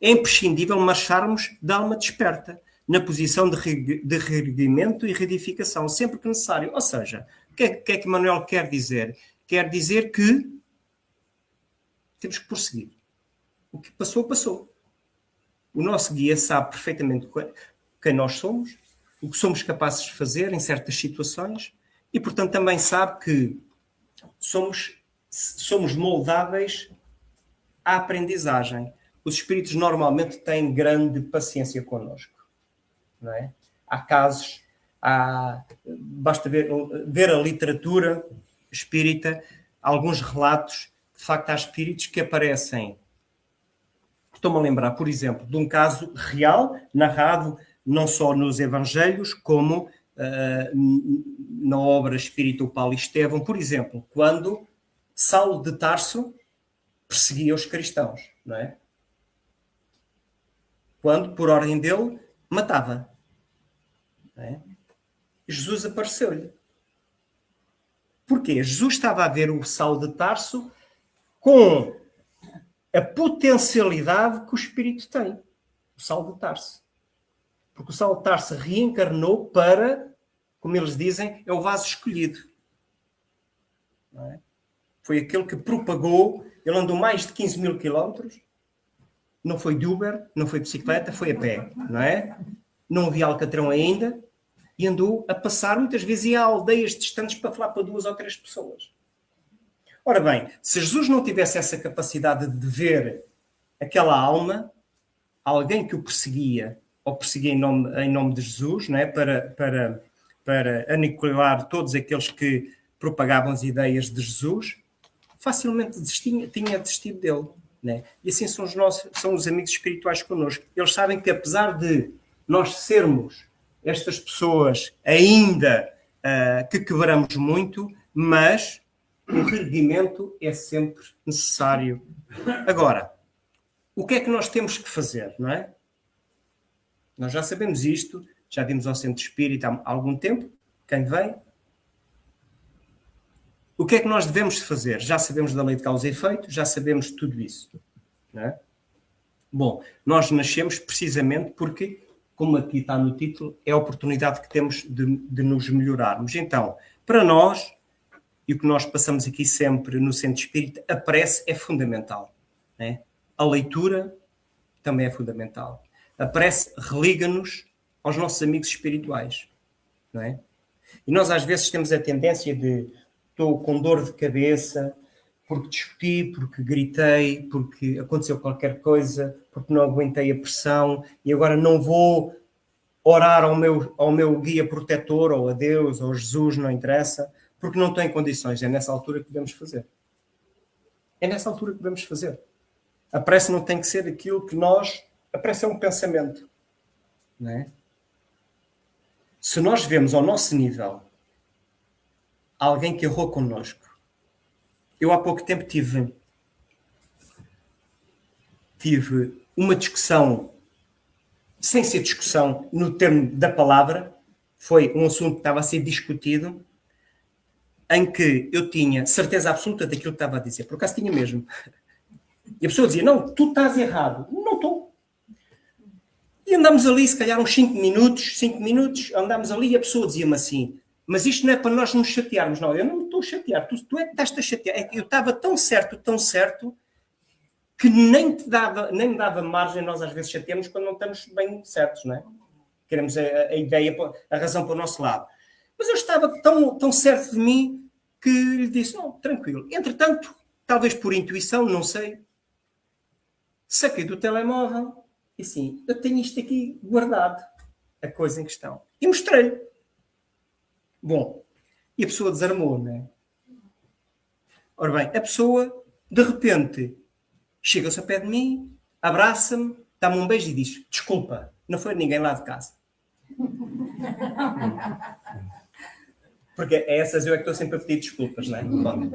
É imprescindível marcharmos da alma desperta, na posição de reerguimento e reedificação, sempre que necessário. Ou seja, o que é que Manuel quer dizer? Quer dizer que temos que prosseguir. O que passou, passou. O nosso guia sabe perfeitamente quem nós somos, o que somos capazes de fazer em certas situações e, portanto, também sabe que somos moldáveis à aprendizagem. Os espíritos normalmente têm grande paciência connosco. Não é? Há casos, basta ver a literatura espírita, alguns relatos, de facto há espíritos que aparecem. Estou-me a lembrar, por exemplo, de um caso real, narrado não só nos Evangelhos, como na obra Espírita o Paulo Estevão, por exemplo, quando Saulo de Tarso perseguia os cristãos, não é? Quando, por ordem dele, matava. Não é? Jesus apareceu-lhe. Porquê? Jesus estava a ver o Saulo de Tarso com a potencialidade que o Espírito tem. O Saulo de Tarso. Porque o Saulo de Tarso reencarnou para, como eles dizem, é o vaso escolhido. Não é? Foi aquele que propagou, ele andou mais de 15 mil quilómetros, não foi de Uber, não foi de bicicleta, foi a pé, não é? Não havia Alcatrão ainda, e andou a passar, muitas vezes ia a aldeias distantes para falar para 2 ou 3 pessoas. Ora bem, se Jesus não tivesse essa capacidade de ver aquela alma, alguém que o perseguia, ou perseguia em nome de Jesus, não é? para aniquilar todos aqueles que propagavam as ideias de Jesus, facilmente tinha desistido dele. Né? E assim são os amigos espirituais connosco. Eles sabem que apesar de nós sermos estas pessoas ainda que quebramos muito, mas o reerguimento é sempre necessário. Agora, o que é que nós temos que fazer, não é? Nós já sabemos isto, já vimos ao Centro Espírita há algum tempo, quem vem. O que é que nós devemos fazer? Já sabemos da lei de causa e efeito, já sabemos tudo isso. Não é? Bom, nós nascemos precisamente porque, como aqui está no título, é a oportunidade que temos de nos melhorarmos. Então, para nós, e o que nós passamos aqui sempre no Centro Espírita, a prece é fundamental. Não é? A leitura também é fundamental. A prece religa-nos aos nossos amigos espirituais. Não é? E nós às vezes temos a tendência de estou com dor de cabeça porque discuti, porque gritei, porque aconteceu qualquer coisa, porque não aguentei a pressão e agora não vou orar ao meu guia protetor, ou a Deus, ou a Jesus, não interessa, porque não estou em condições. É nessa altura que devemos fazer. É nessa altura que devemos fazer. A prece não tem que ser aquilo que nós... A prece é um pensamento. Não é? Se nós vemos ao nosso nível alguém que errou connosco, eu há pouco tempo tive uma discussão, sem ser discussão no termo da palavra, foi um assunto que estava a ser discutido, em que eu tinha certeza absoluta daquilo que estava a dizer. Por acaso tinha mesmo. E a pessoa dizia, não, tu estás errado. Não estou. E andámos ali, se calhar uns 5 minutos, andámos ali e a pessoa dizia-me assim, mas isto não é para nós nos chatearmos. Não, eu não me estou a chatear. Tu é que estás-te a chatear. É que eu estava tão certo, que nem me dava margem nós às vezes chateamos quando não estamos bem certos, não é? Queremos a ideia, a razão para o nosso lado. Mas eu estava tão certo de mim que lhe disse, não, tranquilo. Entretanto, talvez por intuição, não sei, saquei do telemóvel e assim, eu tenho isto aqui guardado, a coisa em questão. E mostrei-lhe. Bom, e a pessoa desarmou, não é? Ora bem, a pessoa, de repente, chega-se ao pé de mim, abraça-me, dá-me um beijo e diz, desculpa, não foi ninguém lá de casa. Porque a essas eu é que estou sempre a pedir desculpas, não é? Bom,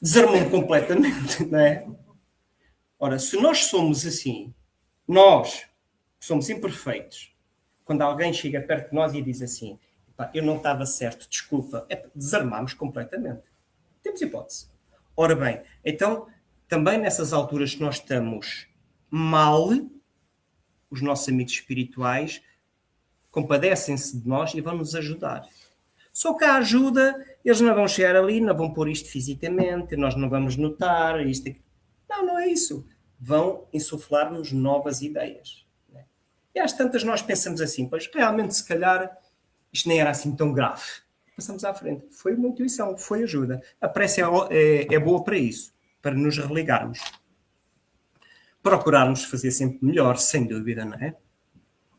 desarmou-me completamente, não é? Ora, se nós somos assim, nós somos imperfeitos, quando alguém chega perto de nós e diz assim, eu não estava certo, desculpa, desarmamos completamente. Temos hipótese. Ora bem, então, também nessas alturas que nós estamos mal, os nossos amigos espirituais compadecem-se de nós e vão nos ajudar. Só que a ajuda, eles não vão chegar ali, não vão pôr isto fisicamente, nós não vamos notar isto aqui. Não é isso. Vão insuflar-nos novas ideias. Né? E às tantas nós pensamos assim, pois realmente se calhar isto nem era assim tão grave. Passamos à frente. Foi uma intuição, foi ajuda. A prece é boa para isso, para nos religarmos. Procurarmos fazer sempre melhor, sem dúvida, não é?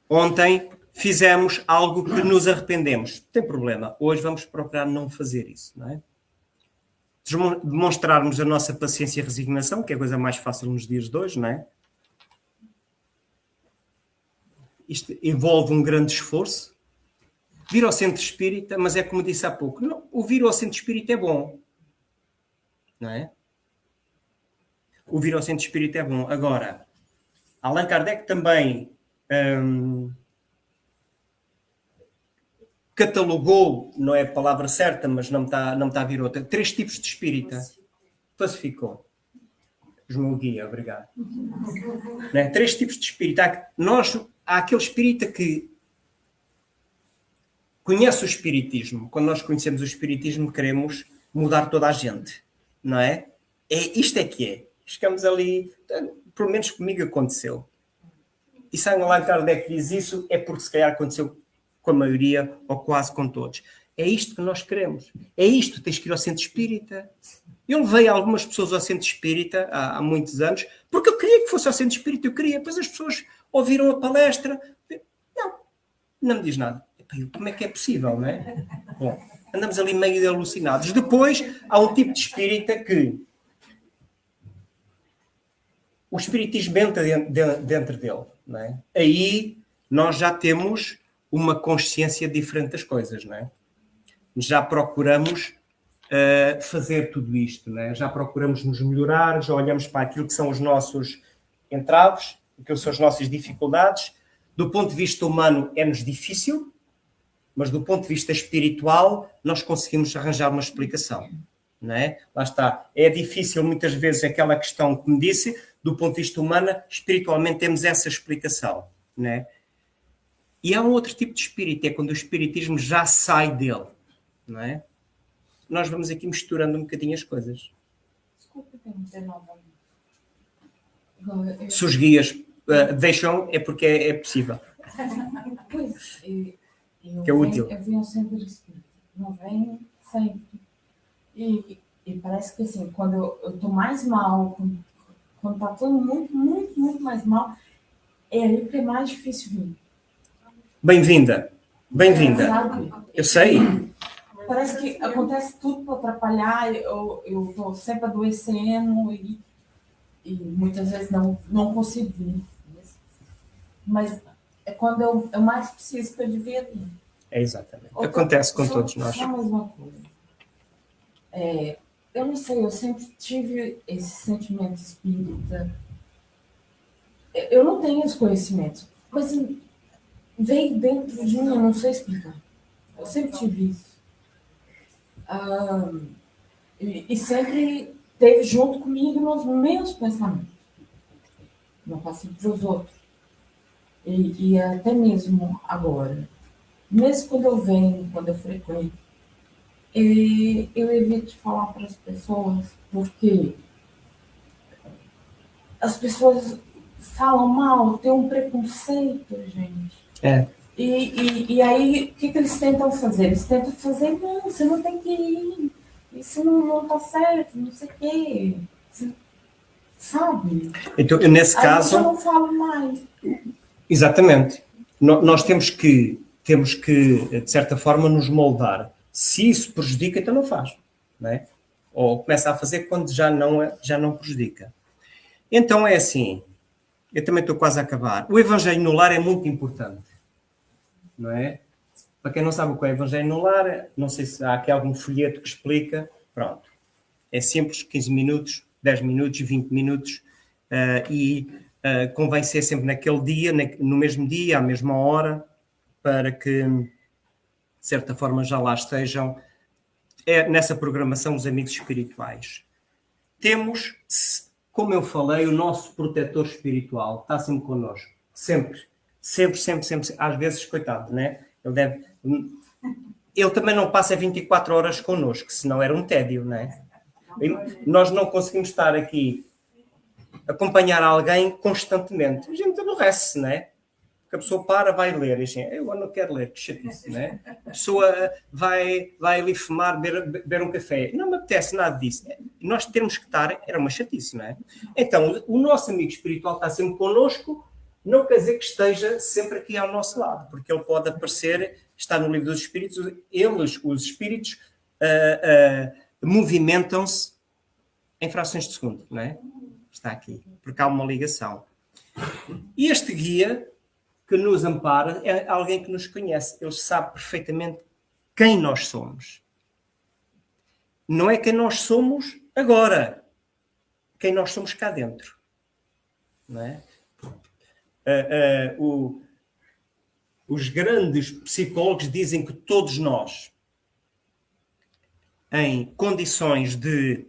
Ontem fizemos algo que nos arrependemos. Não tem problema. Hoje vamos procurar não fazer isso, não é? Demonstrarmos a nossa paciência e resignação, que é a coisa mais fácil nos dias de hoje, não é? Isto envolve um grande esforço. Vir ao centro espírita, mas é como disse há pouco, não, o vir ao centro espírita é bom. Não é? O vir ao centro espírita é bom. Agora, Allan Kardec também catalogou, não é a palavra certa, mas não me está a vir outra, 3 tipos de espírita. Classificou. Os meu guia, obrigado. Não é? 3 tipos de espírita. Há aquele espírita que conhece o espiritismo. Quando nós conhecemos o espiritismo, queremos mudar toda a gente. Não é? Isto é que é. Chegamos ali, pelo menos comigo aconteceu. E se Allan Kardec diz isso, é porque se calhar aconteceu com a maioria ou quase com todos. É isto que nós queremos. É isto, tens que ir ao centro espírita. Eu levei algumas pessoas ao centro espírita há muitos anos, porque eu queria que fosse ao centro espírita, eu queria. Depois as pessoas ouviram a palestra. Não me diz nada. Como é que é possível, não é? Bom, andamos ali meio alucinados. Depois, há um tipo de espírita que o espiritismo entra dentro dele, não é? Aí nós já temos uma consciência diferente das coisas, não é? Já procuramos fazer tudo isto, não é? Já procuramos nos melhorar, já olhamos para aquilo que são os nossos entraves, aquilo que são as nossas dificuldades. Do ponto de vista humano, é-nos difícil, mas do ponto de vista espiritual nós conseguimos arranjar uma explicação, não é? Lá está, é difícil muitas vezes aquela questão que me disse, do ponto de vista humano, espiritualmente temos essa explicação, não é? E há um outro tipo de espírito, é quando o espiritismo já sai dele, não é? Nós vamos aqui misturando um bocadinho as coisas. Desculpa interromper novamente. Se os guias deixam, é porque é possível. Pois, Que é útil. Eu venho ao centro espírita, não venho sempre. E parece que assim, quando eu tô mais mal, quando tá tudo muito, muito, muito mais mal, é aí que é mais difícil vir. Bem-vinda. Bem-vinda. Sabe? Eu sei. Parece que acontece tudo para atrapalhar, eu tô sempre adoecendo e muitas vezes não consigo vir. Mas é quando eu mais preciso que eu devia vir. É exatamente. Acontece com todos nós. Só mais uma coisa. Eu não sei, eu sempre tive esse sentimento espírita. Eu não tenho os conhecimentos, mas veio dentro de mim, eu não sei explicar. Eu sempre tive isso. E sempre esteve junto comigo nos meus pensamentos. Não passei para os outros. E até mesmo agora. Mesmo quando eu venho, quando eu frequento, eu evito falar para as pessoas, porque as pessoas falam mal, tem um preconceito, gente. É. E aí, o que eles tentam fazer? Eles tentam fazer, não, você não tem que ir, isso não tá certo, não sei o quê. Sabe? Então, nesse Aí caso... eu não falo mais. Exatamente. Nós temos que, de certa forma, nos moldar. Se isso prejudica, então não faz. Não é? Ou começa a fazer quando já não prejudica. Então é assim, eu também estou quase a acabar. O Evangelho no Lar é muito importante. Não é? Para quem não sabe o que é o Evangelho no Lar, não sei se há aqui algum folheto que explica. Pronto. É simples, 15 minutos, 10 minutos, 20 minutos. Convém ser sempre naquele dia, no mesmo dia, à mesma hora, para que, de certa forma, já lá estejam nessa programação os amigos espirituais. Temos, como eu falei, o nosso protetor espiritual está sempre connosco. Sempre. Às vezes, coitado, né? Ele também não passa 24 horas connosco, senão era um tédio, né? Nós não conseguimos estar aqui acompanhar alguém constantemente. A gente aborrece, né? Porque a pessoa vai ler e assim, eu não quero ler, que chatice, né? A pessoa vai ali fumar, beber um café. Não me apetece nada disso. Nós temos que estar, era uma chatice, não é? Então, o nosso amigo espiritual está sempre connosco, não quer dizer que esteja sempre aqui ao nosso lado, porque ele pode aparecer, está no livro dos espíritos, os espíritos, movimentam-se em frações de segundo, não é? Está aqui, porque há uma ligação. E este guia que nos ampara é alguém que nos conhece. Ele sabe perfeitamente quem nós somos. Não é quem nós somos agora. Quem nós somos cá dentro. Não é? Os grandes psicólogos dizem que todos nós, em condições de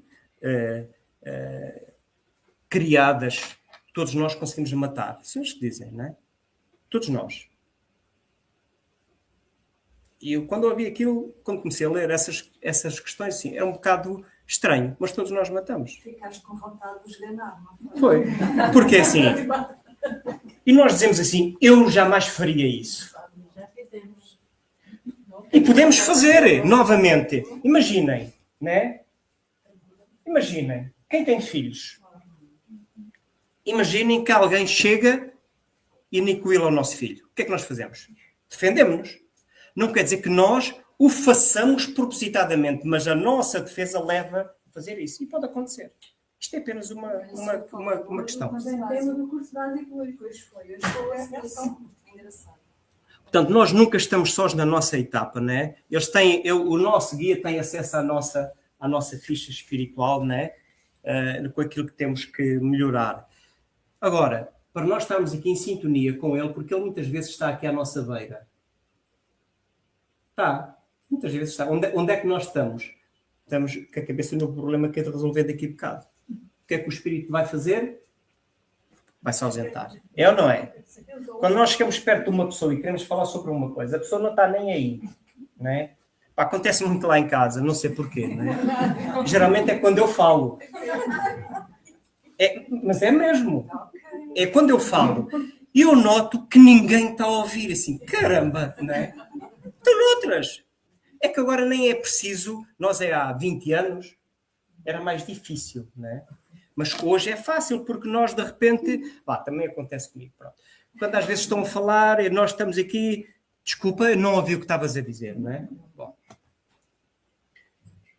criadas, todos nós conseguimos matar. Isso é o que dizem, não é? Todos nós. E eu, quando ouvi aquilo, quando comecei a ler essas questões, assim, é um bocado estranho, mas todos nós matamos. Ficaste com vontade de os ganhar, não foi? Porque assim, e nós dizemos assim, eu jamais faria isso. Já fizemos. E podemos fazer, novamente. Imaginem, né? Imaginem, quem tem filhos? Imaginem que alguém chega e aniquila o nosso filho. O que é que nós fazemos? Defendemos-nos. Não quer dizer que nós o façamos propositadamente, mas a nossa defesa leva a fazer isso. E pode acontecer. Isto é apenas uma questão. Mas é tema do curso básico hoje. Pois foi. Hoje foi essa questão engraçada. Portanto, nós nunca estamos sós na nossa etapa, né? O nosso guia tem acesso à nossa ficha espiritual, né? Com aquilo que temos que melhorar. Agora, para nós estarmos aqui em sintonia com ele, porque ele muitas vezes está aqui à nossa beira. Está. Muitas vezes está. Onde é que nós estamos? Estamos com a cabeça no problema que é de resolver daqui a bocado. O que é que o espírito vai fazer? Vai se ausentar. É ou não é? Quando nós chegamos perto de uma pessoa e queremos falar sobre uma coisa, a pessoa não está nem aí. Não é? Pá, acontece muito lá em casa, não sei porquê. Não é? Geralmente é quando eu falo. Mas é mesmo. É quando eu falo. E eu noto que ninguém está a ouvir. Assim, caramba, não é? Estão noutras. É que agora nem é preciso. Nós há 20 anos era mais difícil, não é? Mas hoje é fácil, porque nós de repente... também acontece comigo, pronto. Quando às vezes estão a falar e nós estamos aqui... Desculpa, não ouvi o que estavas a dizer, não é? Bom.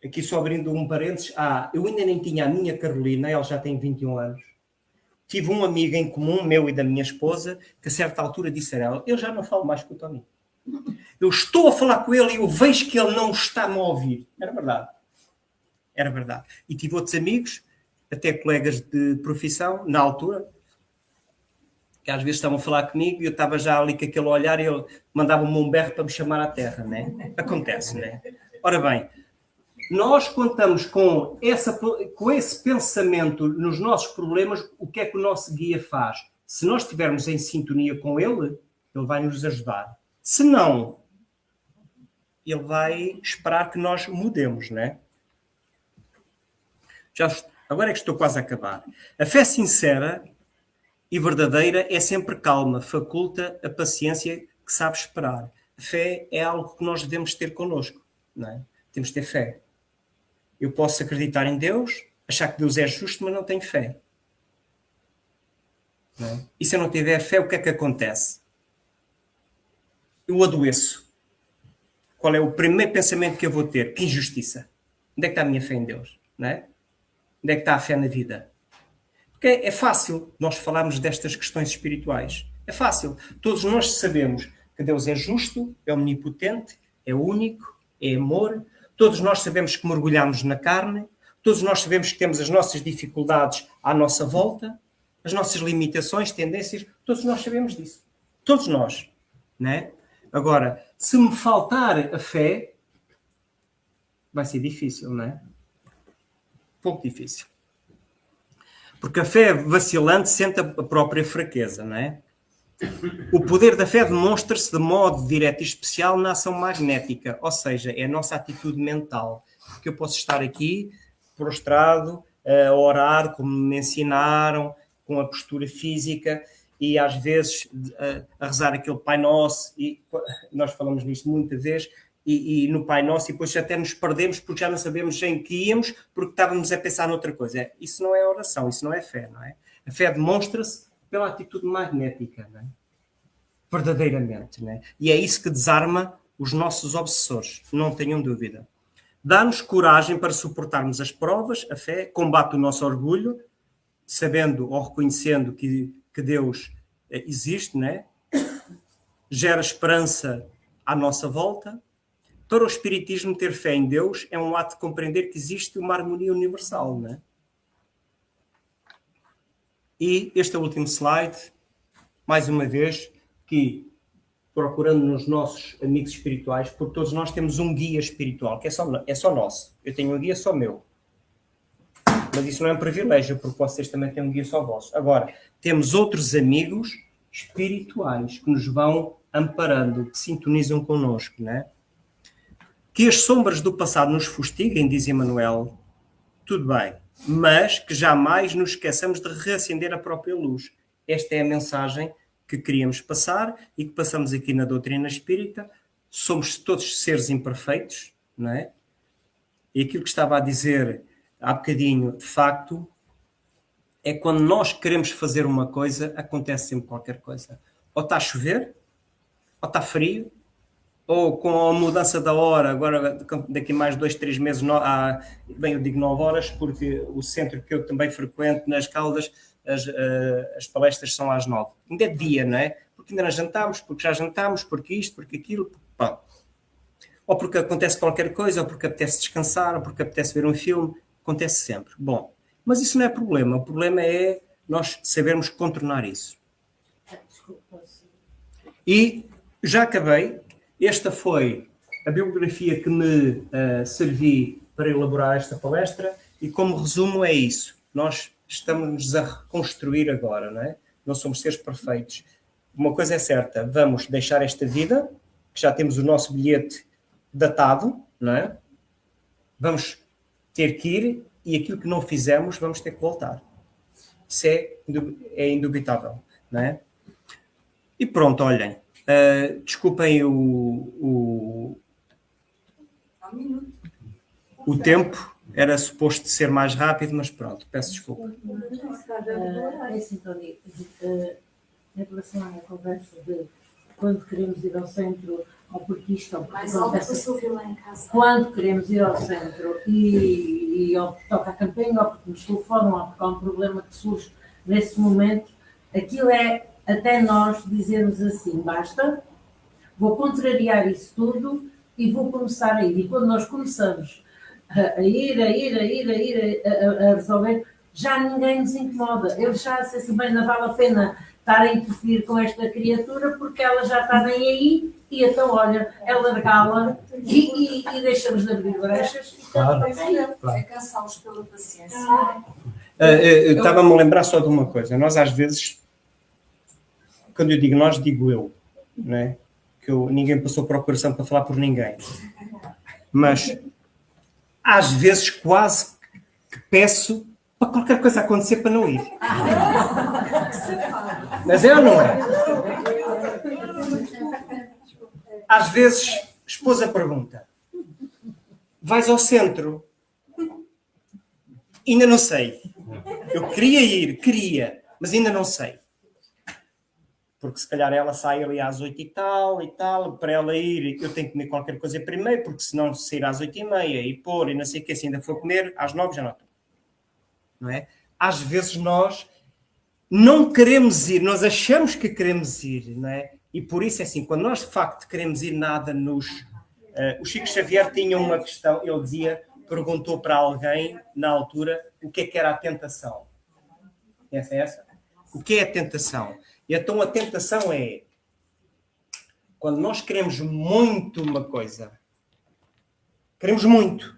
Aqui só abrindo um parênteses. Eu ainda nem tinha a minha Carolina, ela já tem 21 anos. Tive um amigo em comum, meu e da minha esposa, que a certa altura disse a ela, eu já não falo mais com o Tony. Eu estou a falar com ele e eu vejo que ele não está-me a ouvir. Era verdade. Era verdade. E tive outros amigos, até colegas de profissão, na altura, que às vezes estavam a falar comigo e eu estava já ali com aquele olhar e ele mandava-me um berro para me chamar à terra, né? Acontece, né? Ora bem, nós contamos com esse pensamento nos nossos problemas, o que é que o nosso guia faz? Se nós estivermos em sintonia com ele, ele vai nos ajudar. Se não, ele vai esperar que nós mudemos, né? Agora é que estou quase a acabar. A fé sincera e verdadeira é sempre calma, faculta a paciência que sabe esperar. A fé é algo que nós devemos ter connosco, não é? Temos de ter fé. Eu posso acreditar em Deus, achar que Deus é justo, mas não tenho fé. Não é? E se eu não tiver fé, o que é que acontece? Eu adoeço. Qual é o primeiro pensamento que eu vou ter? Que injustiça. Onde é que está a minha fé em Deus? Não é? Onde é que está a fé na vida? Porque é fácil nós falarmos destas questões espirituais. É fácil. Todos nós sabemos que Deus é justo, é omnipotente, é único, é amor. Todos nós sabemos que mergulhamos na carne. Todos nós sabemos que temos as nossas dificuldades à nossa volta, as nossas limitações, tendências. Todos nós sabemos disso. Todos nós. Não é? Agora, se me faltar a fé, vai ser difícil, não é? Pouco difícil. Porque a fé vacilante sente a própria fraqueza, não é? O poder da fé demonstra-se de modo direto e especial na ação magnética, ou seja, é a nossa atitude mental. Porque eu posso estar aqui, prostrado, a orar, como me ensinaram, com a postura física, e às vezes a rezar aquele Pai Nosso, e nós falamos nisto muita vez, e no Pai Nosso, e depois até nos perdemos porque já não sabemos em que íamos, porque estávamos a pensar noutra coisa. Isso não é oração, isso não é fé, não é? A fé demonstra-se pela atitude magnética, não é? Verdadeiramente, não é? E é isso que desarma os nossos obsessores, não tenham dúvida. Dá-nos coragem para suportarmos as provas, a fé combate o nosso orgulho, sabendo ou reconhecendo que Deus existe, não é? Gera esperança à nossa volta. Para o Espiritismo, ter fé em Deus é um ato de compreender que existe uma harmonia universal, não é? E este é o último slide, mais uma vez, que procurando nos nossos amigos espirituais, porque todos nós temos um guia espiritual, que é só nosso. Eu tenho um guia só meu. Mas isso não é um privilégio, porque vocês também têm um guia só vosso. Agora, temos outros amigos espirituais que nos vão amparando, que sintonizam connosco, não é? Que as sombras do passado nos fustiguem, diz Emmanuel, tudo bem, mas que jamais nos esqueçamos de reacender a própria luz. Esta é a mensagem que queríamos passar e que passamos aqui na doutrina espírita. Somos todos seres imperfeitos, não é? E aquilo que estava a dizer há bocadinho, de facto, é quando nós queremos fazer uma coisa, acontece sempre qualquer coisa. Ou está a chover, ou está frio, ou com a mudança da hora, agora daqui mais 2, 3 meses, bem, eu digo 9 horas, porque o centro que eu também frequento, nas Caldas, as palestras são às 9. Ainda é dia, não é? Porque ainda não jantámos, porque já jantámos, porque isto, porque aquilo, pá. Ou porque acontece qualquer coisa, ou porque apetece descansar, ou porque apetece ver um filme, acontece sempre. Bom, mas isso não é problema, o problema é nós sabermos contornar isso. E já acabei. Esta foi a bibliografia que me servi para elaborar esta palestra e como resumo é isso. Nós estamos a reconstruir agora, não é? Não somos seres perfeitos. Uma coisa é certa, vamos deixar esta vida, que já temos o nosso bilhete datado, não é? Vamos ter que ir e aquilo que não fizemos vamos ter que voltar. Isso é indubitável, não é? E pronto, olhem, desculpem o tempo, era suposto ser mais rápido, mas pronto, peço desculpa. É assim, Tony, em relação à conversa de quando queremos ir ao centro, ou porque isto, ou porque Mais alto que o acontece, Silvio lá em casa. quando queremos ir ao centro e ou porque toca a campainha, ou porque nos telefonam, ou porque há um problema que surge nesse momento, aquilo é até nós dizermos assim, basta, vou contrariar isso tudo e vou começar a ir. E quando nós começamos a resolver, já ninguém nos incomoda. Eu já sei assim, bem, não vale a pena estar a interferir com esta criatura porque ela já está nem aí e então, olha, é largá-la e deixamos de abrir brechas. Claro. É cansá-los pela paciência. Estava-me a lembrar só de uma coisa. Nós às vezes, quando eu digo nós, digo eu, não é? Que ninguém passou por coração para falar por ninguém. Mas às vezes quase que peço para qualquer coisa acontecer para não ir. Mas é ou não é? Às vezes, a esposa pergunta: vais ao centro? Ainda não sei. Eu queria ir, mas ainda não sei. Porque se calhar ela sai ali às 8 e tal, para ela ir, eu tenho que comer qualquer coisa primeiro, porque senão sair às 8h30 e pôr e não sei o que, se ainda for comer, às 9 já não estou. Não é? Às vezes nós não queremos ir, nós achamos que queremos ir, não é? E por isso é assim, quando nós de facto queremos ir nada nos... o Chico Xavier tinha uma questão, ele dizia, perguntou para alguém, na altura, o que é que era a tentação. Essa é essa? O que é a tentação? E então a tentação é quando nós queremos muito uma coisa, queremos muito,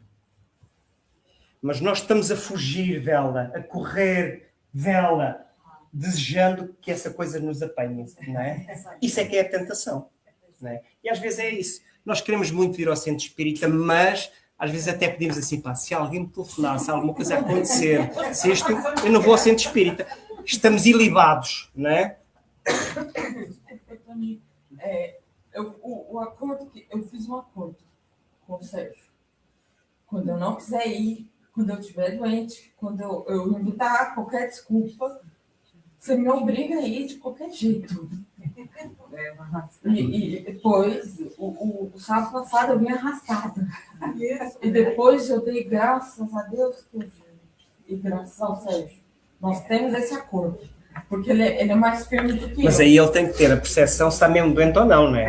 mas nós estamos a fugir dela, a correr dela, desejando que essa coisa nos apanhe, não é? Isso é que é a tentação, não é? E às vezes é isso. Nós queremos muito ir ao centro espírita, mas às vezes até pedimos assim, pá, se alguém me telefonar, se alguma coisa acontecer, se isto, eu não vou ao centro espírita. Estamos ilibados, não é? O acordo que eu fiz um acordo com o Sérgio. Quando eu não quiser ir, quando eu estiver doente, quando eu inventar qualquer desculpa, você me obriga a ir de qualquer jeito. E depois, o sábado passado eu vim arrastada. E depois eu dei graças a Deus que eu vim. E graças ao Sérgio. Nós temos esse acordo. Porque ele é mais firme do que Mas eu. aí ele tem que ter a percepção se está mesmo doente ou não, não é?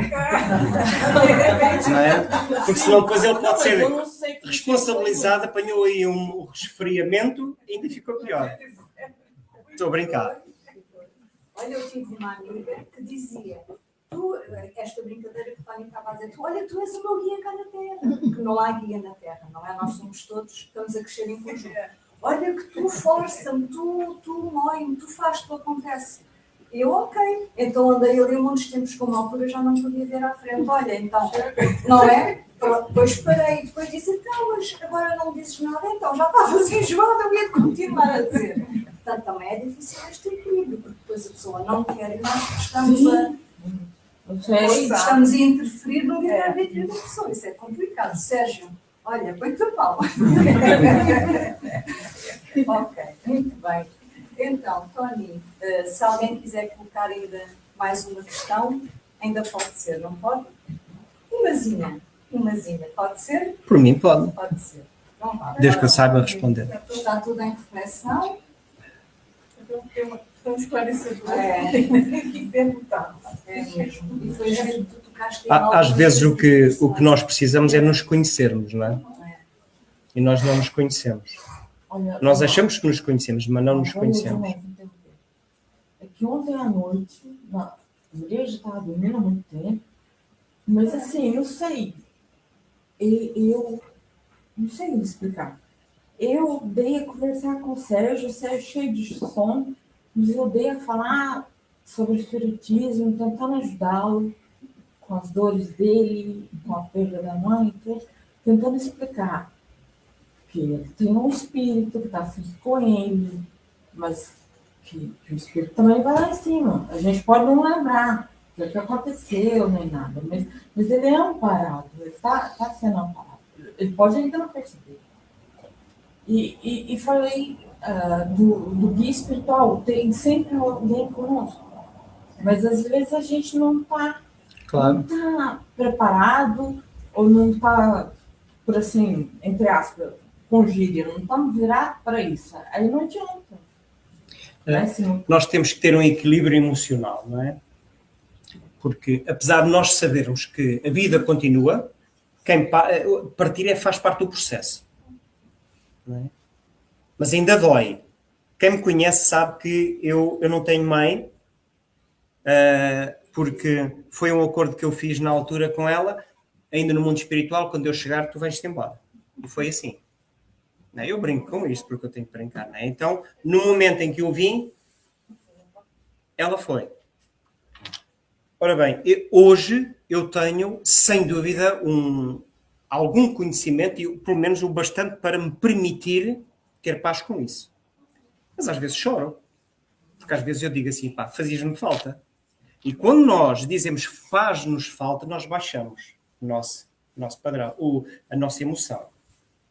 Não é? Porque senão depois ele pode ser Eu não sei que responsabilizado, apanhou aí um resfriamento e ainda ficou pior. Estou a brincar. Olha, eu tive uma amiga que dizia, esta brincadeira que o Tony estava a dizer, olha, tu és o meu guia cá na Terra. Que não há guia na Terra, não é? Nós somos todos, estamos a crescer em conjunto. Olha que tu força-me, tu mói-me, tu fazes, tu acontece. Eu, ok. Então andei ali muitos tempos com uma altura, já não podia ver à frente. Olha, então, não é? Depois parei, depois disse, então, mas agora não dizes nada, então já estavas enjoada, eu ia continuar a dizer. Portanto, também é difícil este equilíbrio, porque depois a pessoa não quer e nós estamos a interferir no livre-arbítrio da pessoa. Isso é complicado. Sérgio, olha, põe-te a palma. Ok, muito bem. Então, Tony, se alguém quiser colocar ainda mais uma questão, ainda pode ser, não pode? Umazinha, pode ser? Por mim pode. Pode ser. Não vá. Desde que eu saiba responder. Está tudo em reflexão. Vamos esclarecedor. Que perguntar. É mesmo. E foi giro que tu tocaste em Às algo vezes o que interessante. nós precisamos é nos conhecermos, não é? E nós não nos conhecemos. Olha, Nós achamos que nos conhecemos, mas não nos conhecemos. É que ontem à noite, a Maria já estava dormindo há muito tempo, mas assim, não sei. E eu não sei explicar. Eu dei a conversar com o Sérgio cheio de sono, mas eu dei a falar sobre o espiritismo, tentando ajudá-lo com as dores dele, com a perda da mãe, tentando explicar que ele tem um espírito que está sempre com ele, mas que o espírito também vai lá em cima. A gente pode não lembrar do que aconteceu, nem nada, mas ele é amparado, ele está sendo amparado. Ele pode ainda não perceber. E falei do guia espiritual, tem sempre alguém conosco, mas às vezes a gente não está preparado ou não está, por assim, entre aspas, com gíria, não estamos virados para isso. Aí não adianta. Nós temos que ter um equilíbrio emocional, não é? Porque, apesar de nós sabermos que a vida continua, partir faz parte do processo. Não é? Mas ainda dói. Quem me conhece sabe que eu não tenho mãe, porque foi um acordo que eu fiz na altura com ela, ainda no mundo espiritual, quando eu chegar, tu vais-te embora. E foi assim. Não é? Eu brinco com isto, porque eu tenho que brincar. Não é? Então, no momento em que eu vim, ela foi. Ora bem, hoje eu tenho, sem dúvida, algum conhecimento, e pelo menos o bastante para me permitir ter paz com isso. Mas às vezes choro. Porque às vezes eu digo assim, pá, fazias-me falta. E quando nós dizemos faz-nos falta, nós baixamos o nosso padrão, a nossa emoção.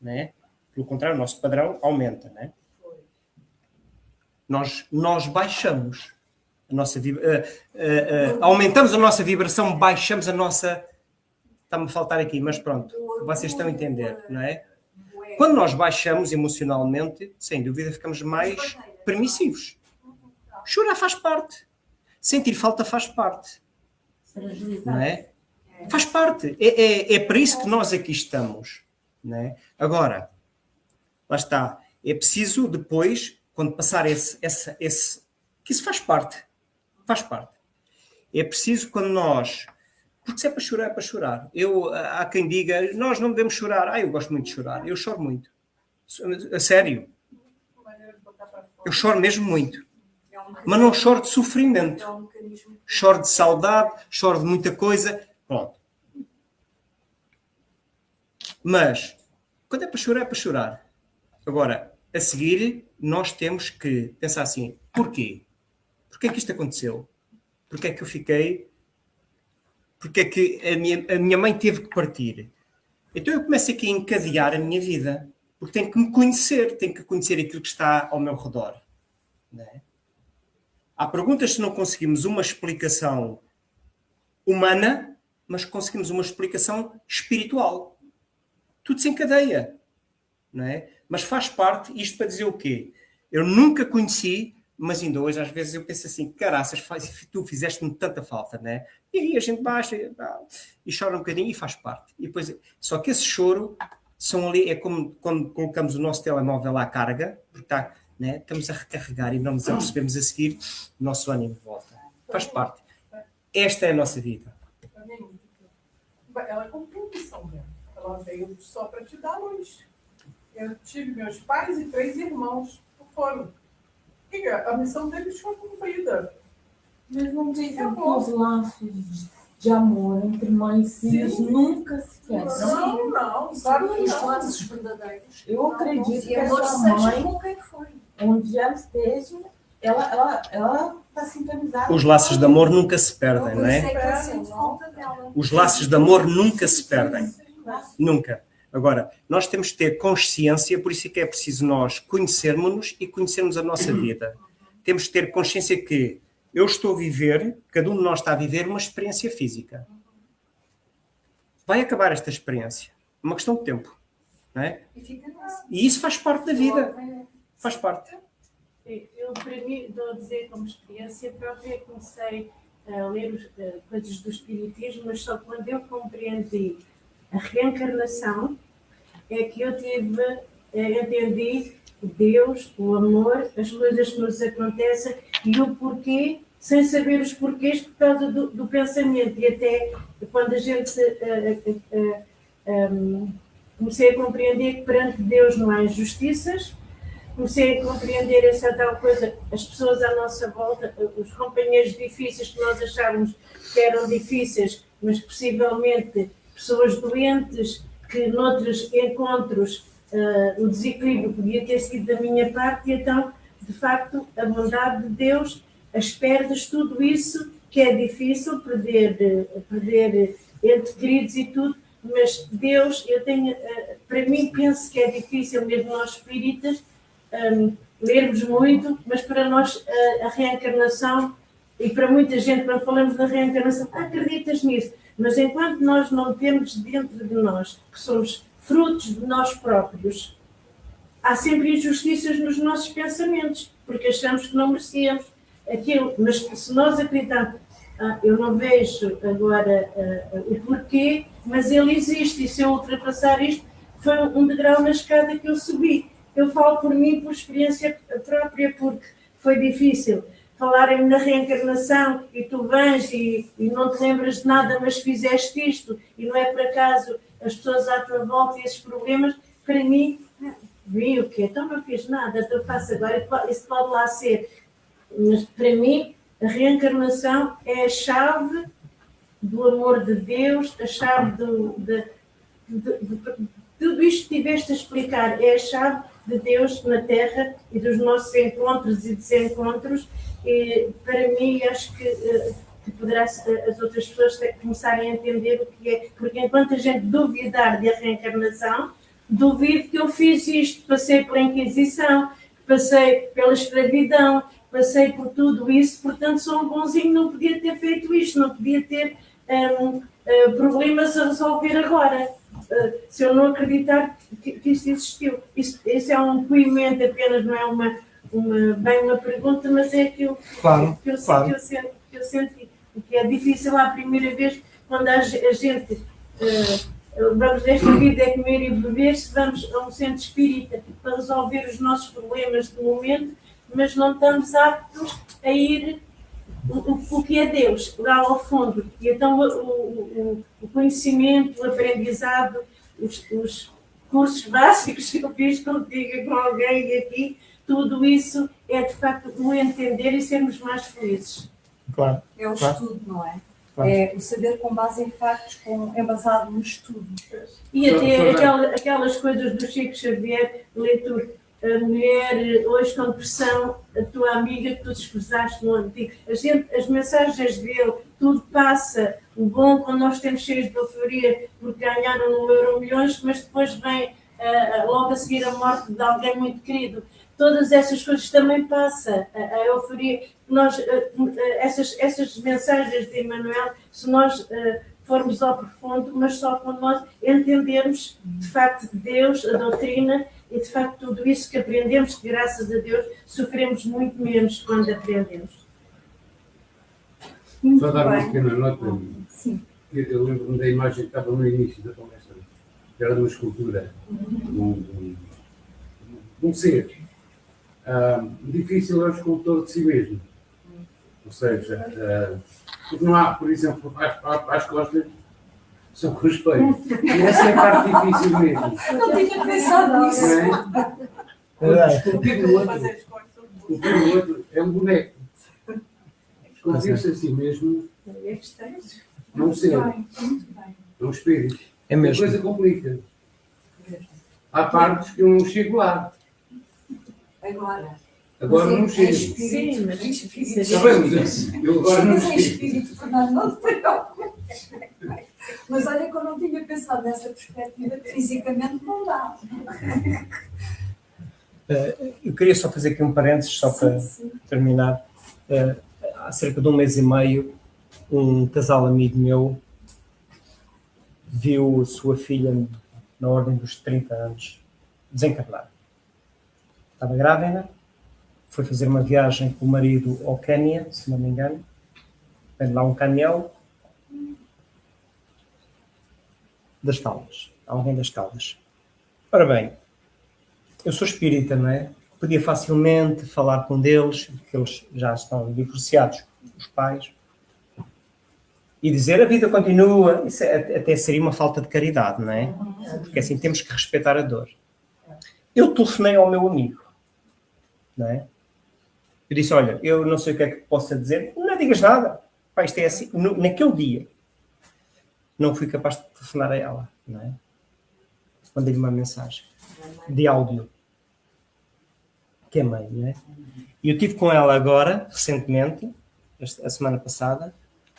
Né? Pelo contrário, o nosso padrão aumenta. Né? Nós baixamos a nossa aumentamos a nossa vibração, baixamos a nossa... Está-me a faltar aqui, mas pronto, vocês estão a entender, não é? Quando nós baixamos emocionalmente, sem dúvida, ficamos mais permissivos. Chorar faz parte. Sentir falta faz parte. Não é? Faz parte. É para isso que nós aqui estamos. Não é? Agora, lá está. É preciso depois, quando passar que isso faz parte. Faz parte. É preciso quando nós... Porque se é para chorar, é para chorar. Há quem diga, nós não devemos chorar. Eu gosto muito de chorar. Eu choro muito. A sério. Eu choro mesmo muito. Mas não choro de sofrimento. Choro de saudade, choro de muita coisa. Pronto. Mas, quando é para chorar, é para chorar. Agora, a seguir, nós temos que pensar assim, porquê? Porquê é que isto aconteceu? Porquê é que eu fiquei... Porque é que a minha mãe teve que partir. Então eu começo aqui a encadear a minha vida. Porque tenho que me conhecer. Tenho que conhecer aquilo que está ao meu redor. Não é? Há perguntas se não conseguimos uma explicação humana, mas conseguimos uma explicação espiritual. Tudo se encadeia. Não é? Mas faz parte, isto para dizer o quê? Eu nunca conheci... Mas ainda hoje, às vezes, eu penso assim, caraças, tu fizeste-me tanta falta, né? E aí a gente baixa e chora um bocadinho e faz parte. E depois, só que esse choro são ali, é como quando colocamos o nosso telemóvel à carga, porque né, estamos a recarregar e não nos apercebemos a seguir, o nosso ânimo volta. Faz parte. Esta é a nossa vida. Ela cumpriu a missão dela. Ela veio só para te dar luz. Eu tive meus pais e 3 irmãos que foram. A missão deles foi cumprida. Mas não dizem que os laços de amor entre mães e filhos nunca se quebram. Não, sabe que Os não. laços verdadeiros. Eu acredito que E a amor sua seja mãe, com quem for. onde ela esteja, ela está sintonizada. Os laços de amor nunca se perdem, não é? Sei que eu sinto falta dela. Os laços de amor nunca se perdem. Nunca. Agora, nós temos que ter consciência, por isso é que é preciso nós conhecermos-nos e conhecermos a nossa vida. Temos que ter consciência que eu estou a viver, cada um de nós está a viver uma experiência física. Vai acabar esta experiência. É uma questão de tempo. Não é? E isso faz parte da vida. Faz parte. Eu, para mim, estou a dizer como experiência própria, comecei a ler coisas do Espiritismo, mas só quando eu compreendi a reencarnação é que eu entendi Deus, o amor, as coisas que nos acontecem e o porquê, sem saber os porquês por causa do pensamento. E até quando a gente Comecei a compreender que perante Deus não há injustiças, comecei a compreender essa tal coisa, as pessoas à nossa volta, os companheiros difíceis que nós achávamos que eram difíceis, mas possivelmente pessoas doentes, que noutros encontros o desequilíbrio podia ter sido da minha parte, e então, de facto, a bondade de Deus, as perdas, tudo isso que é difícil, perder entes queridos e tudo, mas Deus, eu tenho, para mim, penso que é difícil, mesmo nós espíritas, lermos muito, mas para nós a reencarnação, e para muita gente, quando falamos da reencarnação, acreditas nisso, mas enquanto nós não temos dentro de nós, que somos frutos de nós próprios, há sempre injustiças nos nossos pensamentos, porque achamos que não merecíamos aquilo, mas se nós acreditarmos, eu não vejo agora o porquê, mas ele existe, e se eu ultrapassar isto, foi um degrau na escada que eu subi. Eu falo por mim, por experiência própria, porque foi difícil falarem-me na reencarnação e tu vens e não te lembras de nada, mas fizeste isto, e não é por acaso as pessoas à tua volta e esses problemas, para mim, vi o quê? Então não fiz nada, então faço agora, isso pode lá ser. Mas para mim, a reencarnação é a chave do amor de Deus, a chave de tudo isto que tiveste a explicar, é a chave de Deus na Terra e dos nossos encontros e desencontros. E para mim, acho que poderá as outras pessoas começarem a entender o que é, porque enquanto a gente duvidar da reencarnação, duvido que eu fiz isto, passei pela Inquisição, passei pela escravidão, passei por tudo isso, portanto sou um bonzinho, não podia ter feito isto, não podia ter problemas a resolver agora, se eu não acreditar que isso existiu. Isso é um depoimento apenas, não é bem uma pergunta, mas é aquilo que eu senti, que é difícil à primeira vez, quando a gente vamos nesta vida é comer e beber, se vamos a um centro espírita para resolver os nossos problemas de momento, mas não estamos aptos a ir o que é Deus, lá ao fundo. E então o conhecimento, o aprendizado, os cursos básicos que eu fiz contigo, com alguém aqui, tudo isso é de facto o entender e sermos mais felizes. Claro. É o Claro. estudo, não é? Claro. É o saber com base em factos, embasado no estudo. E até aquelas coisas do Chico Xavier, leitura, a mulher hoje com depressão, a tua amiga que tu desprezaste no antigo, as mensagens dele, tudo passa, o bom quando nós temos cheios de euforia porque ganharam no Euro milhões, mas depois vem logo a seguir a morte de alguém muito querido. Todas essas coisas também passa, a euforia. Essas mensagens de Emmanuel, se nós formos ao profundo, mas só quando nós entendermos de facto Deus, a doutrina, e de facto tudo isso que aprendemos, que graças a Deus sofremos muito menos quando aprendemos. Muito Só dar uma bem. pequena nota. Sim. Eu lembro-me da imagem que estava no início da palestra, que era de uma escultura, de um ser. Difícil é o escultor de si mesmo. Ou seja, porque não há, por exemplo, às costas, são com o espelho. E essa é a parte difícil mesmo. Não tinha pensado nisso. Não é? Esculpir o outro é um boneco. Esculpir-se a si mesmo não um ser, Muito bem. é um espírito. É A mesmo. coisa complica. Há partes que eu não chego lá. Agora não chego. Sim, mas Está bem, mas eu agora não Mas em chego. espírito, Fernando, não te preocupes. Mas olha que eu não tinha pensado nessa perspectiva, que fisicamente não dá. Eu queria só fazer aqui um parênteses, só para Sim. terminar. Há cerca de um mês e meio, um casal amigo meu viu a sua filha na ordem dos 30 anos desencarnar. Estava grávida, foi fazer uma viagem com o marido ao Quénia, se não me engano. Vem lá um caminhão das Caldas, alguém das Caldas. Ora bem, eu sou espírita, não é? Podia facilmente falar com eles, porque eles já estão divorciados, os pais. E dizer a vida continua, isso até seria uma falta de caridade, não é? Porque assim temos que respeitar a dor. Eu telefonei ao meu amigo, não é? Eu disse, olha, eu não sei o que é que possa dizer, não digas nada. Pá, isto é assim. Naquele dia, não fui capaz de telefonar a ela, não é? Mandei-lhe uma mensagem de áudio, que é mãe, não é? E eu estive com ela agora, recentemente, a semana passada,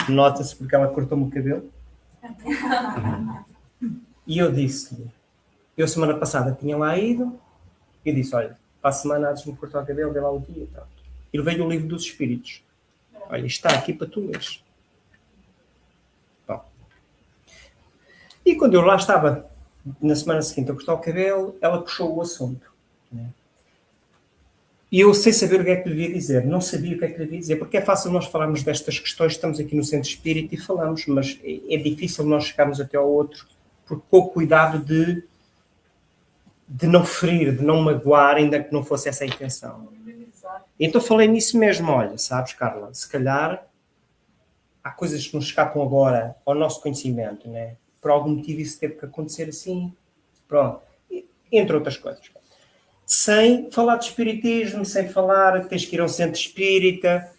nota-se porque ela cortou-me o cabelo. E eu disse-lhe, eu semana passada tinha lá ido, e disse, olha, para a semana antes de me cortar o cabelo, dê lá o dia e tal. E levei o livro dos Espíritos. Olha, está aqui para tu leres. Bom. E quando eu lá estava, na semana seguinte, a cortar o cabelo, ela puxou o assunto. Né? E eu, sem saber o que é que lhe devia dizer, não sabia o que é que lhe devia dizer, porque é fácil nós falarmos destas questões, estamos aqui no Centro Espírita e falamos, mas é difícil nós chegarmos até ao outro, porque com o cuidado de não ferir, de não magoar, ainda que não fosse essa a intenção. Então falei nisso mesmo, olha, sabes, Carla, se calhar há coisas que nos escapam agora ao nosso conhecimento, né? Por algum motivo isso teve que acontecer assim, pronto, entre outras coisas. Sem falar de espiritismo, sem falar que tens que ir a um centro espírita,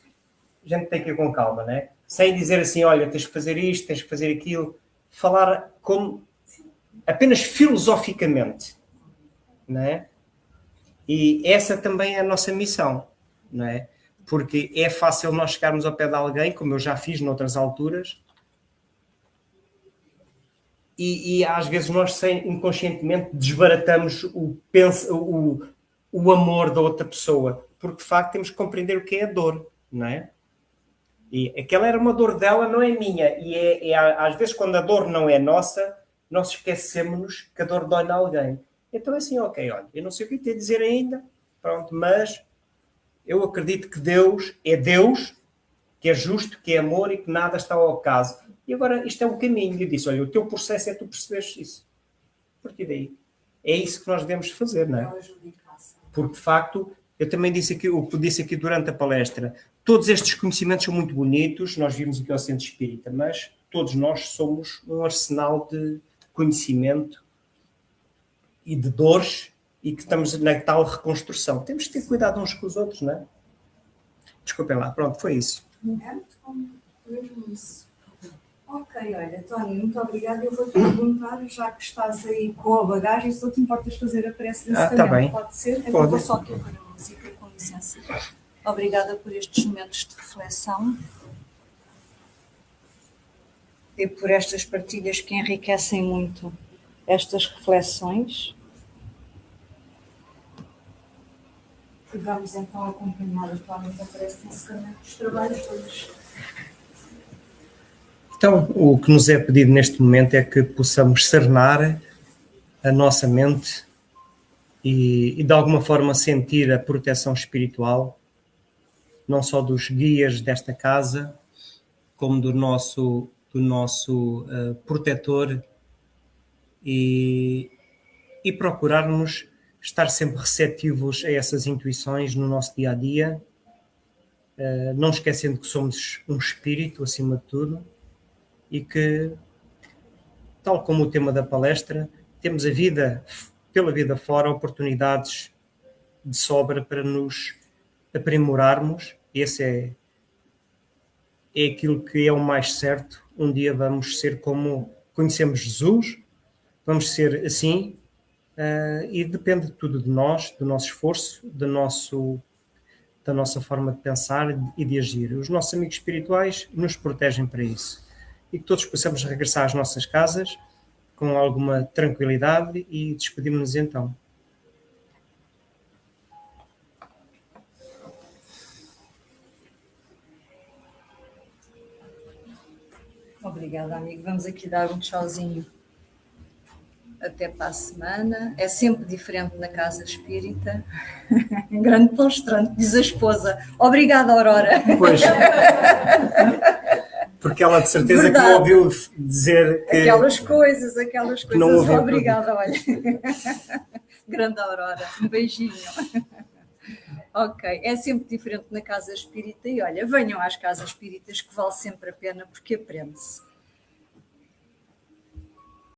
a gente tem que ir com calma, né? Sem dizer assim, olha, tens que fazer isto, tens que fazer aquilo, falar como apenas filosoficamente, não é? E essa também é a nossa missão, não é? Porque é fácil nós chegarmos ao pé de alguém, como eu já fiz noutras alturas, e às vezes nós inconscientemente desbaratamos o amor da outra pessoa, porque de facto temos que compreender o que é a dor, não é? E aquela era uma dor dela, não é minha, e às vezes quando a dor não é nossa, nós esquecemos que a dor dói em alguém. Então é assim, ok, olha, eu não sei o que te dizer ainda, pronto, mas eu acredito que Deus, que é justo, que é amor e que nada está ao acaso. E agora isto é o caminho. Eu disse, olha, o teu processo é tu perceberes isso. A partir daí. É isso que nós devemos fazer, não é? Porque, de facto, eu também disse aqui durante a palestra, todos estes conhecimentos são muito bonitos, nós vimos aqui ao Centro Espírita, mas todos nós somos um arsenal de conhecimento e de dores e que estamos na tal reconstrução. Temos que ter cuidado uns com os outros, não é? Desculpem lá, pronto, foi isso. É muito bom, mesmo isso. Ok, olha, Tony, muito obrigada. Eu vou-te perguntar, já que estás aí com a bagagem, se não te importas fazer a prece de encerramento. Tá bem. Pode ser? Então Pode. vou só tocar a música, com licença. Obrigada por estes momentos de reflexão e por estas partilhas que enriquecem muito estas reflexões. E vamos então acompanhar atualmente a prece de encerramento dos trabalhos todos. Então, o que nos é pedido neste momento é que possamos serenar a nossa mente e de alguma forma sentir a proteção espiritual, não só dos guias desta casa, como do nosso protetor e procurarmos estar sempre receptivos a essas intuições no nosso dia-a-dia, não esquecendo que somos um espírito acima de tudo, e que, tal como o tema da palestra, temos pela vida fora, oportunidades de sobra para nos aprimorarmos. Esse é aquilo que é o mais certo. Um dia vamos ser como conhecemos Jesus, vamos ser assim, e depende tudo de nós, do nosso esforço, da nossa forma de pensar e de agir. Os nossos amigos espirituais nos protegem para isso. E que todos possamos regressar às nossas casas com alguma tranquilidade e despedimos-nos então. Obrigada, amigo. Vamos aqui dar um tchauzinho. Até para a semana. É sempre diferente na Casa Espírita. Um grande palestrante, diz a esposa. Obrigada, Aurora. Pois. Porque ela de certeza verdade. Que não ouviu dizer que... Aquelas coisas. Não ouviu. Obrigada, olha. Grande Aurora. Um beijinho. Ok, é sempre diferente na casa espírita e olha, venham às casas espíritas que vale sempre a pena porque aprende-se.